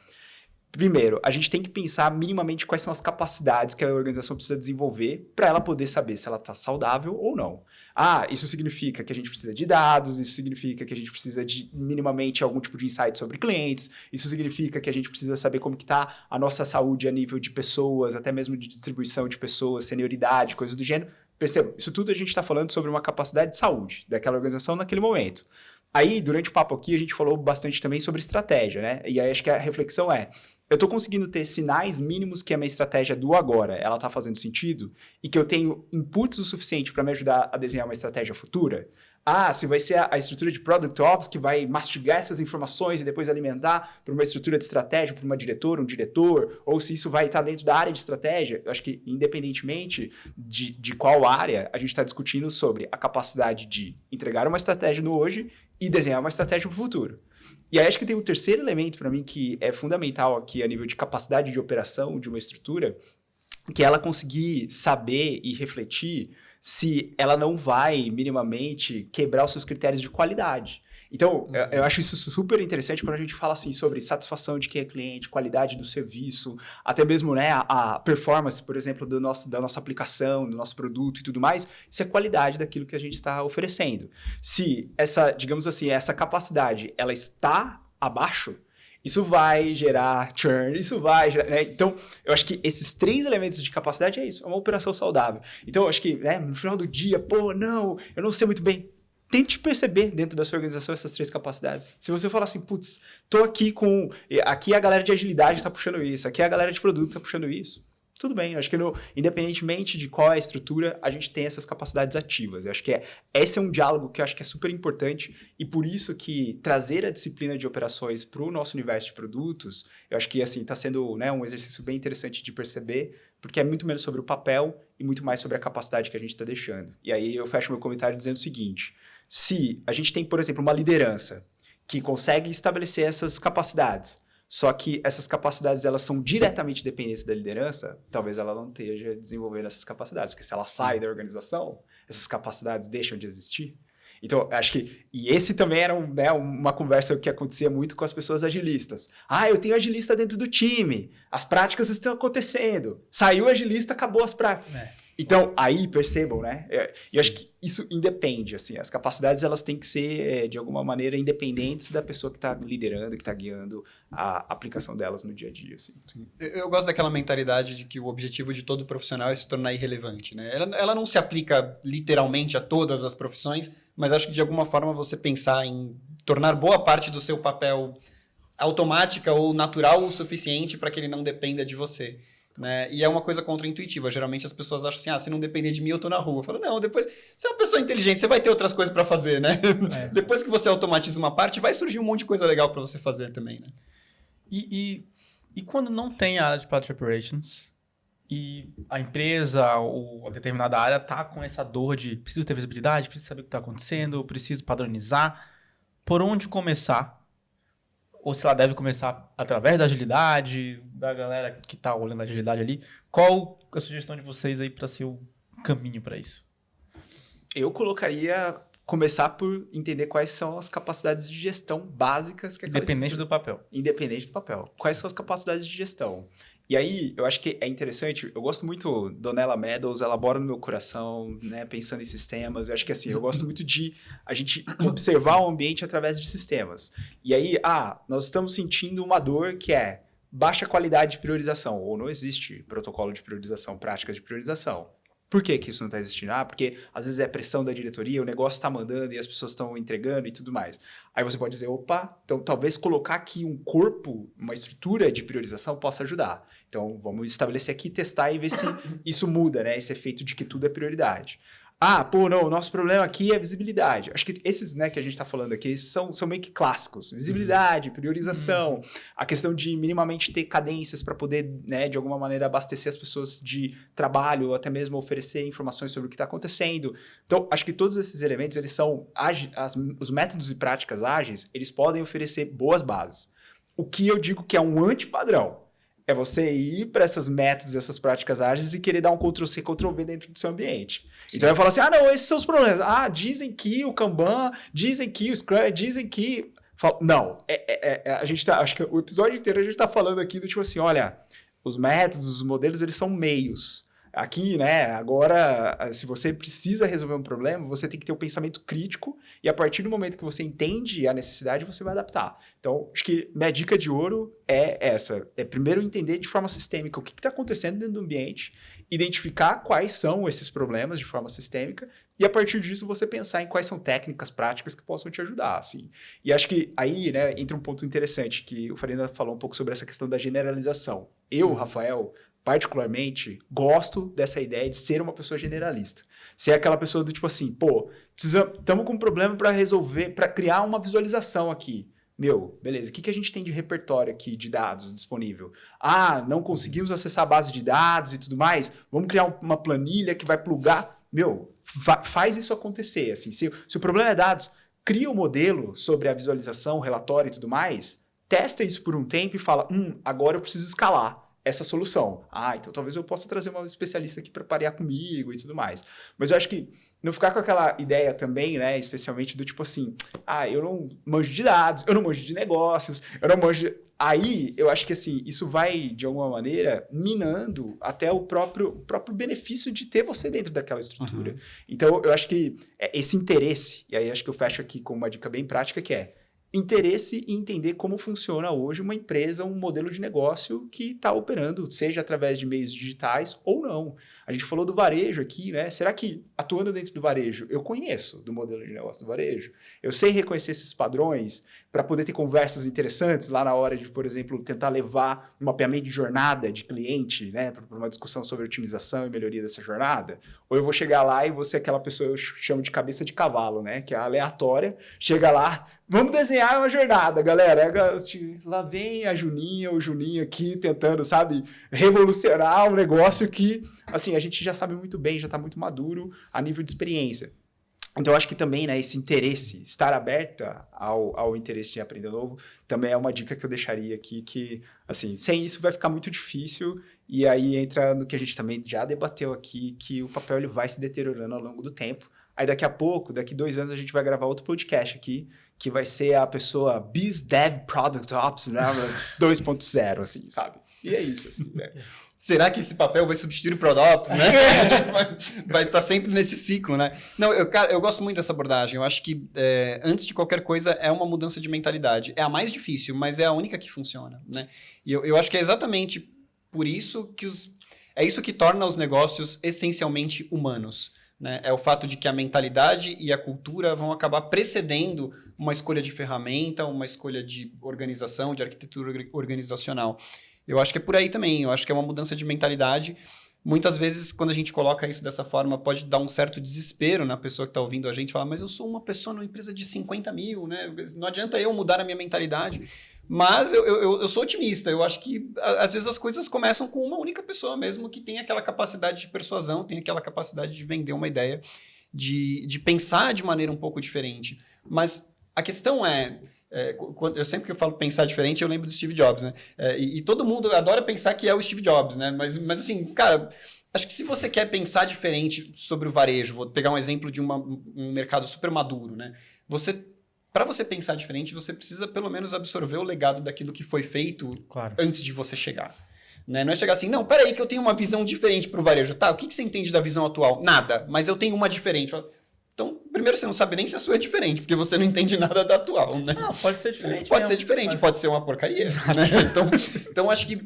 primeiro, a gente tem que pensar minimamente quais são as capacidades que a organização precisa desenvolver para ela poder saber se ela está saudável ou não. Isso significa que a gente precisa de dados, isso significa que a gente precisa de minimamente algum tipo de insight sobre clientes, isso significa que a gente precisa saber como que está a nossa saúde a nível de pessoas, até mesmo de distribuição de pessoas, senioridade, coisas do gênero. Perceba, isso tudo a gente está falando sobre uma capacidade de saúde daquela organização naquele momento. Aí, durante o papo aqui, a gente falou bastante também sobre estratégia, né? E aí acho que a reflexão é, eu estou conseguindo ter sinais mínimos que a minha estratégia do agora, ela está fazendo sentido? E que eu tenho inputs o suficiente para me ajudar a desenhar uma estratégia futura? Se vai ser a estrutura de Product Ops que vai mastigar essas informações e depois alimentar para uma estrutura de estratégia, para uma diretora, um diretor, ou se isso vai estar dentro da área de estratégia. Eu acho que, independentemente de qual área, a gente está discutindo sobre a capacidade de entregar uma estratégia no hoje e desenhar uma estratégia para o futuro. E aí acho que tem um terceiro elemento para mim que é fundamental aqui a nível de capacidade de operação de uma estrutura, que é ela conseguir saber e refletir se ela não vai minimamente quebrar os seus critérios de qualidade. Então, eu acho isso super interessante quando a gente fala assim sobre satisfação de quem é cliente, qualidade do serviço, até mesmo, né, a performance, por exemplo, da nossa aplicação, do nosso produto e tudo mais, isso é qualidade daquilo que a gente está oferecendo. Se essa, digamos assim, essa capacidade, ela está abaixo, isso vai gerar churn, isso vai gerar, né? Então, eu acho que esses 3 elementos de capacidade é isso, é uma operação saudável. Então, eu acho que, né, no final do dia, eu não sei muito bem. Tente perceber dentro da sua organização essas 3 capacidades. Se você falar assim, putz, tô aqui aqui a galera de agilidade tá puxando isso, aqui a galera de produto tá puxando isso. Tudo bem, eu acho que independentemente de qual é a estrutura, a gente tem essas capacidades ativas. Eu acho que esse é um diálogo que eu acho que é super importante e por isso que trazer a disciplina de operações para o nosso universo de produtos, eu acho que assim está sendo, né, um exercício bem interessante de perceber, porque é muito menos sobre o papel e muito mais sobre a capacidade que a gente está deixando. E aí eu fecho meu comentário dizendo o seguinte, se a gente tem, por exemplo, uma liderança que consegue estabelecer essas capacidades, só que essas capacidades elas são diretamente dependentes da liderança, talvez ela não esteja desenvolvendo essas capacidades, porque se ela sai da organização, essas capacidades deixam de existir. Então, acho que... E esse também era uma conversa que acontecia muito com as pessoas agilistas. Eu tenho agilista dentro do time, as práticas estão acontecendo. Saiu o agilista, acabou as práticas. Então, aí percebam, né? Eu acho que isso independe, assim, as capacidades elas têm que ser, de alguma maneira, independentes da pessoa que está liderando, que está guiando a aplicação delas no dia a dia, assim. Eu gosto daquela mentalidade de que o objetivo de todo profissional é se tornar irrelevante, né? Ela não se aplica literalmente a todas as profissões, mas acho que de alguma forma você pensar em tornar boa parte do seu papel automática ou natural o suficiente para que ele não dependa de você. Né? E é uma coisa contraintuitiva. Geralmente as pessoas acham assim, se não depender de mim, eu tô na rua. Eu falo, não, depois, você é uma pessoa inteligente, você vai ter outras coisas para fazer, né? Depois que você automatiza uma parte, vai surgir um monte de coisa legal para você fazer também, né? E quando não tem a área de Product Operations e a empresa ou a determinada área tá com essa dor de preciso ter visibilidade, preciso saber o que está acontecendo, preciso padronizar, por onde começar? Ou se ela deve começar através da agilidade, da galera que está olhando a agilidade ali. Qual a sugestão de vocês aí para ser o caminho para isso? Eu colocaria começar por entender quais são as capacidades de gestão básicas que Independente do papel. Independente do papel. Quais são as capacidades de gestão? E aí, eu acho que é interessante, eu gosto muito, Donella Meadows, elabora no meu coração, né, pensando em sistemas. Eu acho que assim, eu gosto muito de a gente observar o ambiente através de sistemas. E aí, nós estamos sentindo uma dor que é baixa qualidade de priorização, ou não existe protocolo de priorização, práticas de priorização. Por que isso não está existindo? Porque às vezes é pressão da diretoria, o negócio está mandando e as pessoas estão entregando e tudo mais. Aí você pode dizer, opa, então talvez colocar aqui um corpo, uma estrutura de priorização possa ajudar. Então vamos estabelecer aqui, testar e ver se isso muda, né? Esse efeito de que tudo é prioridade. Não, o nosso problema aqui é visibilidade. Acho que esses, né, que a gente está falando aqui são meio que clássicos. Visibilidade, priorização, a questão de minimamente ter cadências para poder, né, de alguma maneira abastecer as pessoas de trabalho, ou até mesmo oferecer informações sobre o que está acontecendo. Então, acho que todos esses elementos, eles são os métodos e práticas ágeis, eles podem oferecer boas bases. O que eu digo que é um antipadrão é você ir para esses métodos, essas práticas ágeis e querer dar um Ctrl+C, Ctrl+V dentro do seu ambiente. Sim. Então, eu falo assim, não, esses são os problemas. Dizem que o Kanban, dizem que o Scrum, dizem que... Não, a gente tá... Acho que o episódio inteiro a gente tá falando aqui do tipo assim, olha, os métodos, os modelos, eles são meios. Aqui, né, agora, se você precisa resolver um problema, você tem que ter um pensamento crítico e a partir do momento que você entende a necessidade, você vai adaptar. Então, acho que minha dica de ouro é essa. É primeiro entender de forma sistêmica o que está acontecendo dentro do ambiente, identificar quais são esses problemas de forma sistêmica e a partir disso você pensar em quais são técnicas, práticas que possam te ajudar, assim. E acho que aí, né, entra um ponto interessante que o Farina falou um pouco sobre essa questão da generalização. Eu, Rafael, particularmente, gosto dessa ideia de ser uma pessoa generalista. Ser aquela pessoa do tipo assim, estamos com um problema para resolver, para criar uma visualização aqui. Beleza, o que a gente tem de repertório aqui de dados disponível? Não conseguimos acessar a base de dados e tudo mais, vamos criar uma planilha que vai plugar. Faz isso acontecer. Assim, se o problema é dados, cria um modelo sobre a visualização, relatório e tudo mais, testa isso por um tempo e fala, agora eu preciso escalar essa solução. Então talvez eu possa trazer uma especialista aqui para parear comigo e tudo mais. Mas eu acho que não ficar com aquela ideia também, né, especialmente do tipo assim, eu não manjo de dados, eu não manjo de negócios, eu não manjo... Aí, eu acho que assim, isso vai, de alguma maneira, minando até o próprio benefício de ter você dentro daquela estrutura. Uhum. Então, eu acho que esse interesse, e aí acho que eu fecho aqui com uma dica bem prática, que é interesse em entender como funciona hoje uma empresa, um modelo de negócio que está operando, seja através de meios digitais ou não. A gente falou do varejo aqui, né? Será que, atuando dentro do varejo, eu conheço do modelo de negócio do varejo? Eu sei reconhecer esses padrões para poder ter conversas interessantes lá na hora de, por exemplo, tentar levar um mapeamento de jornada de cliente, né? Para uma discussão sobre otimização e melhoria dessa jornada? Ou eu vou chegar lá e vou ser aquela pessoa, eu chamo de cabeça de cavalo, né? Que é aleatória, chega lá, vamos desenhar uma jornada, galera. Lá vem a Juninha, o Juninho aqui tentando, sabe, revolucionar um negócio que, assim, a gente já sabe muito bem, já está muito maduro a nível de experiência. Então, eu acho que também, né, esse interesse, estar aberta ao interesse em aprender novo, também é uma dica que eu deixaria aqui, que, assim, sem isso vai ficar muito difícil, e aí entra no que a gente também já debateu aqui, que o papel ele vai se deteriorando ao longo do tempo. Aí daqui a pouco, daqui 2 anos, a gente vai gravar outro podcast aqui, que vai ser a pessoa Biz Dev Product Ops, né, 2.0, assim, sabe? E é isso, assim, né? Será que esse papel vai substituir o ProdOps, né? vai estar sempre nesse ciclo, né? Não, eu gosto muito dessa abordagem. Eu acho que, antes de qualquer coisa, é uma mudança de mentalidade. É a mais difícil, mas é a única que funciona, né? E eu acho que é exatamente por isso que é isso que torna os negócios essencialmente humanos. Né? É o fato de que a mentalidade e a cultura vão acabar precedendo uma escolha de ferramenta, uma escolha de organização, de arquitetura organizacional. Eu acho que é por aí também. Eu acho que é uma mudança de mentalidade. Muitas vezes, quando a gente coloca isso dessa forma, pode dar um certo desespero na pessoa que está ouvindo a gente, falar, mas eu sou uma pessoa numa empresa de 50 mil, né? Não adianta eu mudar a minha mentalidade. Mas eu sou otimista. Eu acho que, às vezes, as coisas começam com uma única pessoa mesmo, que tem aquela capacidade de persuasão, tem aquela capacidade de vender uma ideia, de pensar de maneira um pouco diferente. Mas a questão eu sempre que eu falo pensar diferente, eu lembro do Steve Jobs, né? E todo mundo adora pensar que é o Steve Jobs, né? Mas assim, cara, acho que se você quer pensar diferente sobre o varejo, vou pegar um exemplo de um mercado super maduro, né? Para você pensar diferente, você precisa pelo menos absorver o legado daquilo que foi feito antes de você chegar. Né? Não é chegar assim, não, peraí que eu tenho uma visão diferente para o varejo. Tá, o que você entende da visão atual? Nada, mas eu tenho uma diferente. Então, primeiro, você não sabe nem se a sua é diferente, porque você não entende nada da atual, né? Não, pode ser diferente. Pode ser diferente, pode ser uma porcaria. Né? Então, acho que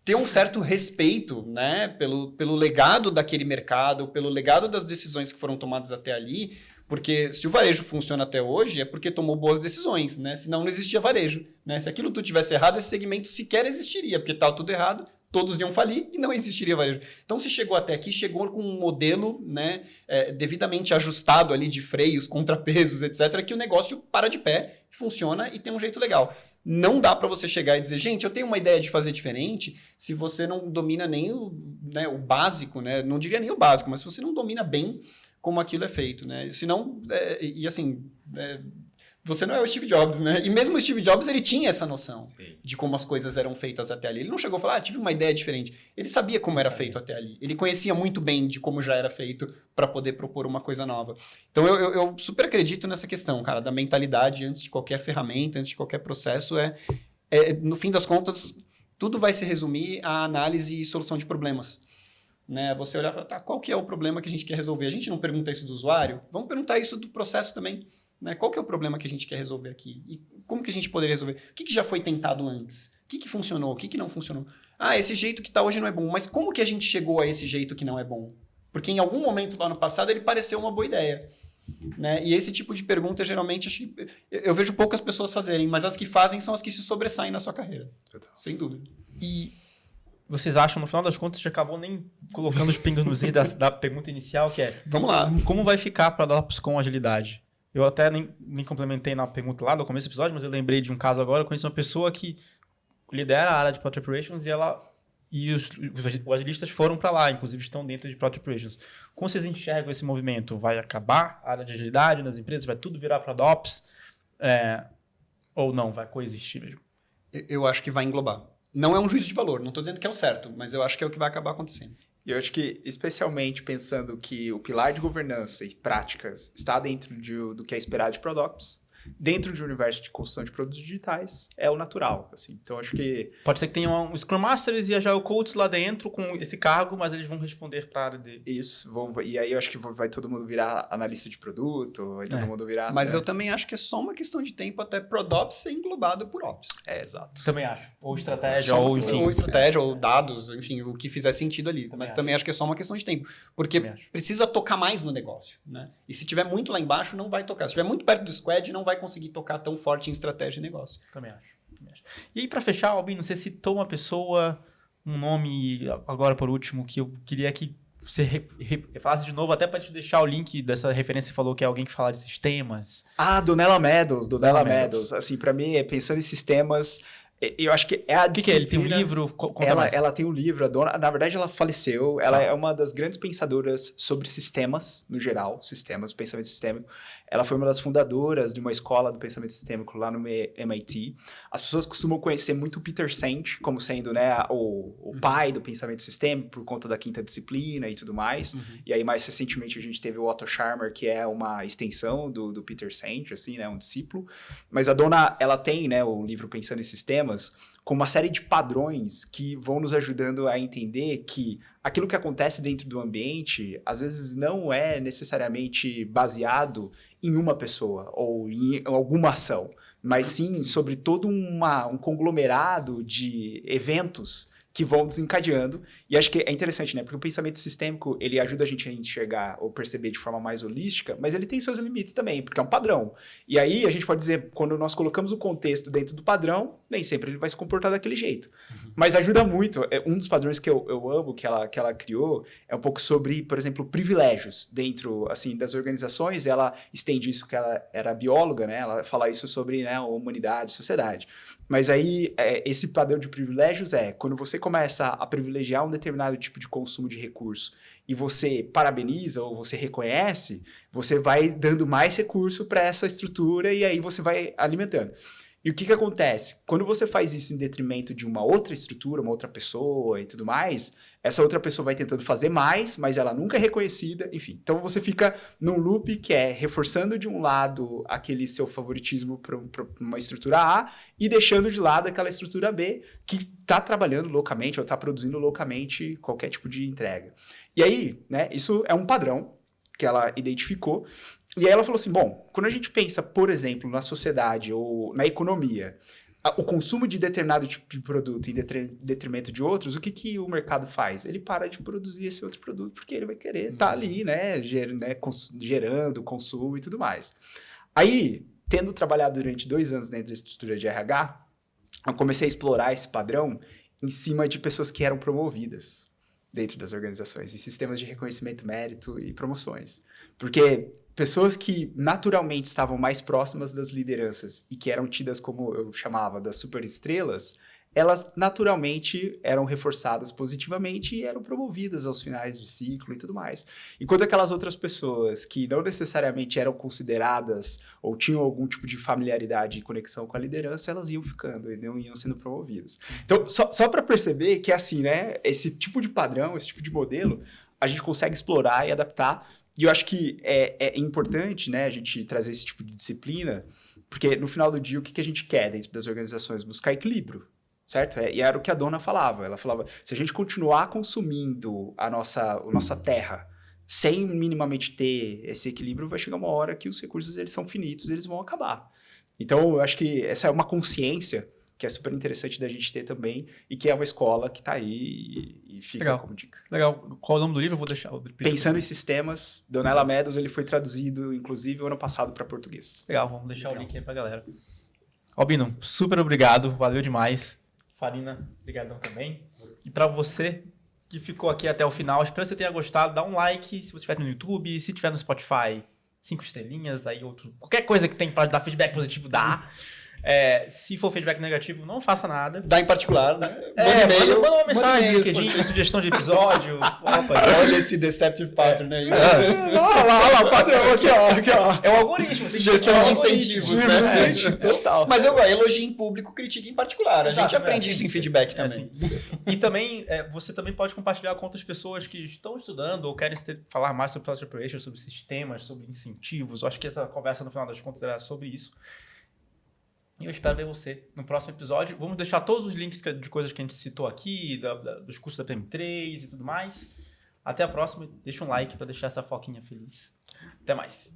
ter um certo respeito, né, pelo legado daquele mercado, pelo legado das decisões que foram tomadas até ali, porque se o varejo funciona até hoje, é porque tomou boas decisões, né? Senão não existia varejo. Né? Se aquilo tudo tivesse errado, esse segmento sequer existiria, porque estava tudo errado, todos iam falir e não existiria varejo. Então, se chegou até aqui, chegou com um modelo, né, devidamente ajustado ali de freios, contrapesos, etc., que o negócio para de pé, funciona e tem um jeito legal. Não dá para você chegar e dizer, gente, eu tenho uma ideia de fazer diferente, se você não domina nem o básico, né? Não diria nem o básico, mas se você não domina bem como aquilo é feito, né? Senão, você não é o Steve Jobs, né? E mesmo o Steve Jobs, ele tinha essa noção de como as coisas eram feitas até ali. Ele não chegou a falar, tive uma ideia diferente. Ele sabia como era feito até ali. Ele conhecia muito bem de como já era feito para poder propor uma coisa nova. Então, eu super acredito nessa questão, cara, da mentalidade antes de qualquer ferramenta, antes de qualquer processo. No fim das contas, tudo vai se resumir à análise e solução de problemas. Né? Você olhar e falar, tá, qual que é o problema que a gente quer resolver? A gente não pergunta isso do usuário? Vamos perguntar isso do processo também. Né? Qual que é o problema que a gente quer resolver aqui? E como que a gente poderia resolver? O que já foi tentado antes? O que funcionou? O que não funcionou? Ah, esse jeito que está hoje não é bom. Mas como que a gente chegou a esse jeito que não é bom? Porque em algum momento lá no passado ele pareceu uma boa ideia. Né? E esse tipo de pergunta, geralmente, acho que eu vejo poucas pessoas fazerem, mas as que fazem são as que se sobressaem na sua carreira. Total. Sem dúvida. E vocês acham, no final das contas, a gente acabou nem colocando os pingos nos is da pergunta inicial, que é... Vamos lá. Como vai ficar para DevOps com agilidade? Eu até nem complementei na pergunta lá no começo do episódio, mas eu lembrei de um caso agora. Eu conheço uma pessoa que lidera a área de Product Operations e os agilistas foram para lá, inclusive estão dentro de Product Operations. Como vocês enxergam esse movimento? Vai acabar a área de agilidade nas empresas? Vai tudo virar para DevOps? Ou não? Vai coexistir mesmo? Eu acho que vai englobar. Não é um juízo de valor, não estou dizendo que é o certo, mas eu acho que é o que vai acabar acontecendo. E eu acho que, especialmente pensando que o pilar de governança e práticas está dentro do que é esperado de ProdOps, dentro de um universo de construção de produtos digitais, é o natural. Assim. Então, acho que... Pode ser que tenha um Scrum Masters e Agile Coaches lá dentro com esse cargo, mas eles vão responder para a área de... Isso. E aí, eu acho que vai todo mundo virar analista de produto, vai todo mundo virar... Mas eu também acho que é só uma questão de tempo até ProdOps ser englobado por Ops. Exato. Também acho. Ou estratégia, ou enfim... Ou estratégia, ou dados, enfim, o que fizer sentido ali. Também acho que é só uma questão de tempo. Porque precisa tocar mais no negócio. Né? E se tiver muito lá embaixo, não vai tocar. Se tiver muito perto do squad, não vai conseguir tocar tão forte em estratégia e negócio. Também acho. E aí, para fechar, Albino, você citou uma pessoa, um nome, agora por último, que eu queria que você falasse de novo, até para te deixar o link dessa referência. Você falou que é alguém que fala de sistemas. Ah, do Nella Meadows. Assim, para mim, pensando em sistemas, Eu acho que é a O que é? Ele tem um livro? Conta mais. Ela tem um livro, a dona, na verdade ela faleceu, ela é uma das grandes pensadoras sobre sistemas, no geral, sistemas, pensamento sistêmico. Ela foi uma das fundadoras de uma escola do pensamento sistêmico lá no MIT. As pessoas costumam conhecer muito o Peter Senge como sendo, né, o pai do pensamento sistêmico, por conta da quinta disciplina e tudo mais. E aí, mais recentemente, a gente teve o Otto Scharmer, que é uma extensão do Peter Senge, assim, né, um discípulo. Mas a dona, ela tem, né, o livro Pensando em Sistemas, com uma série de padrões que vão nos ajudando a entender que aquilo que acontece dentro do ambiente, às vezes não é necessariamente baseado em uma pessoa ou em alguma ação, mas sim sobre todo um conglomerado de eventos que vão desencadeando. E acho que é interessante, né? Porque o pensamento sistêmico, ele ajuda a gente a enxergar ou perceber de forma mais holística, mas ele tem seus limites também, porque é um padrão. E aí a gente pode dizer, quando nós colocamos o contexto dentro do padrão, nem sempre ele vai se comportar daquele jeito. Mas ajuda muito. Um dos padrões que eu amo, que ela criou, é um pouco sobre, por exemplo, privilégios dentro, assim, das organizações. Ela estende isso, que ela era bióloga, né? Ela fala isso sobre, né, humanidade, sociedade. Mas aí, esse padrão de privilégios quando você começa a privilegiar um determinado tipo de consumo de recurso e você parabeniza ou você reconhece, você vai dando mais recurso para essa estrutura e aí você vai alimentando. E o que acontece? Quando você faz isso em detrimento de uma outra estrutura, uma outra pessoa e tudo mais, essa outra pessoa vai tentando fazer mais, mas ela nunca é reconhecida, enfim. Então você fica num loop que é reforçando de um lado aquele seu favoritismo para uma estrutura A e deixando de lado aquela estrutura B que está trabalhando loucamente ou está produzindo loucamente qualquer tipo de entrega. E aí, né, isso é um padrão que ela identificou. E aí ela falou assim, bom, quando a gente pensa, por exemplo, na sociedade ou na economia, o consumo de determinado tipo de produto em detrimento de outros, o que o mercado faz? Ele para de produzir esse outro produto porque ele vai querer estar ali, né, gerando consumo e tudo mais. Aí, tendo trabalhado durante 2 anos dentro da estrutura de RH, eu comecei a explorar esse padrão em cima de pessoas que eram promovidas dentro das organizações, em sistemas de reconhecimento, mérito e promoções. Porque pessoas que naturalmente estavam mais próximas das lideranças e que eram tidas como eu chamava das superestrelas, elas naturalmente eram reforçadas positivamente e eram promovidas aos finais de ciclo e tudo mais. Enquanto aquelas outras pessoas que não necessariamente eram consideradas ou tinham algum tipo de familiaridade e conexão com a liderança, elas iam ficando e não iam sendo promovidas. Então, só para perceber que assim, né, esse tipo de padrão, esse tipo de modelo, a gente consegue explorar e adaptar. E eu acho que é importante, né, a gente trazer esse tipo de disciplina, porque no final do dia, o que a gente quer dentro das organizações? Buscar equilíbrio. Certo? E era o que a dona falava. Ela falava, se a gente continuar consumindo a nossa terra sem minimamente ter esse equilíbrio, vai chegar uma hora que os recursos eles são finitos, eles vão acabar. Então, eu acho que essa é uma consciência que é super interessante da gente ter também e que é uma escola que está aí e fica Legal. como dica. Legal. Qual é o nome do livro? Eu vou deixar. Pensando em Sistemas, Donella Meadows, ele foi traduzido, inclusive, o ano passado para português. Legal, vamos deixar o link aí pra galera. Albino, super obrigado, valeu demais. Farina, obrigadão também. E para você que ficou aqui até o final, espero que você tenha gostado. Dá um like se você estiver no YouTube, se estiver no Spotify, 5 estrelinhas, aí qualquer coisa que tem para dar feedback positivo, dá. Se for feedback negativo, não faça nada. Dá em particular, né? Manda uma mensagem no LinkedIn, sugestão de episódio. Olha esse Deceptive Pattern aí. Olha lá, o padrão aqui, ó. É o algoritmo. Gestão de incentivos, né? Total. Mas eu elogio em público, critique em particular. A gente aprende isso em feedback também. E também, você também pode compartilhar com outras pessoas que estão estudando ou querem falar mais sobre Project Operations, sobre sistemas, sobre incentivos. Eu acho que essa conversa, no final das contas, era sobre isso. E eu espero ver você no próximo episódio. Vamos deixar todos os links de coisas que a gente citou aqui, dos cursos da PM3 e tudo mais. Até a próxima. Deixa um like para deixar essa foquinha feliz. Até mais.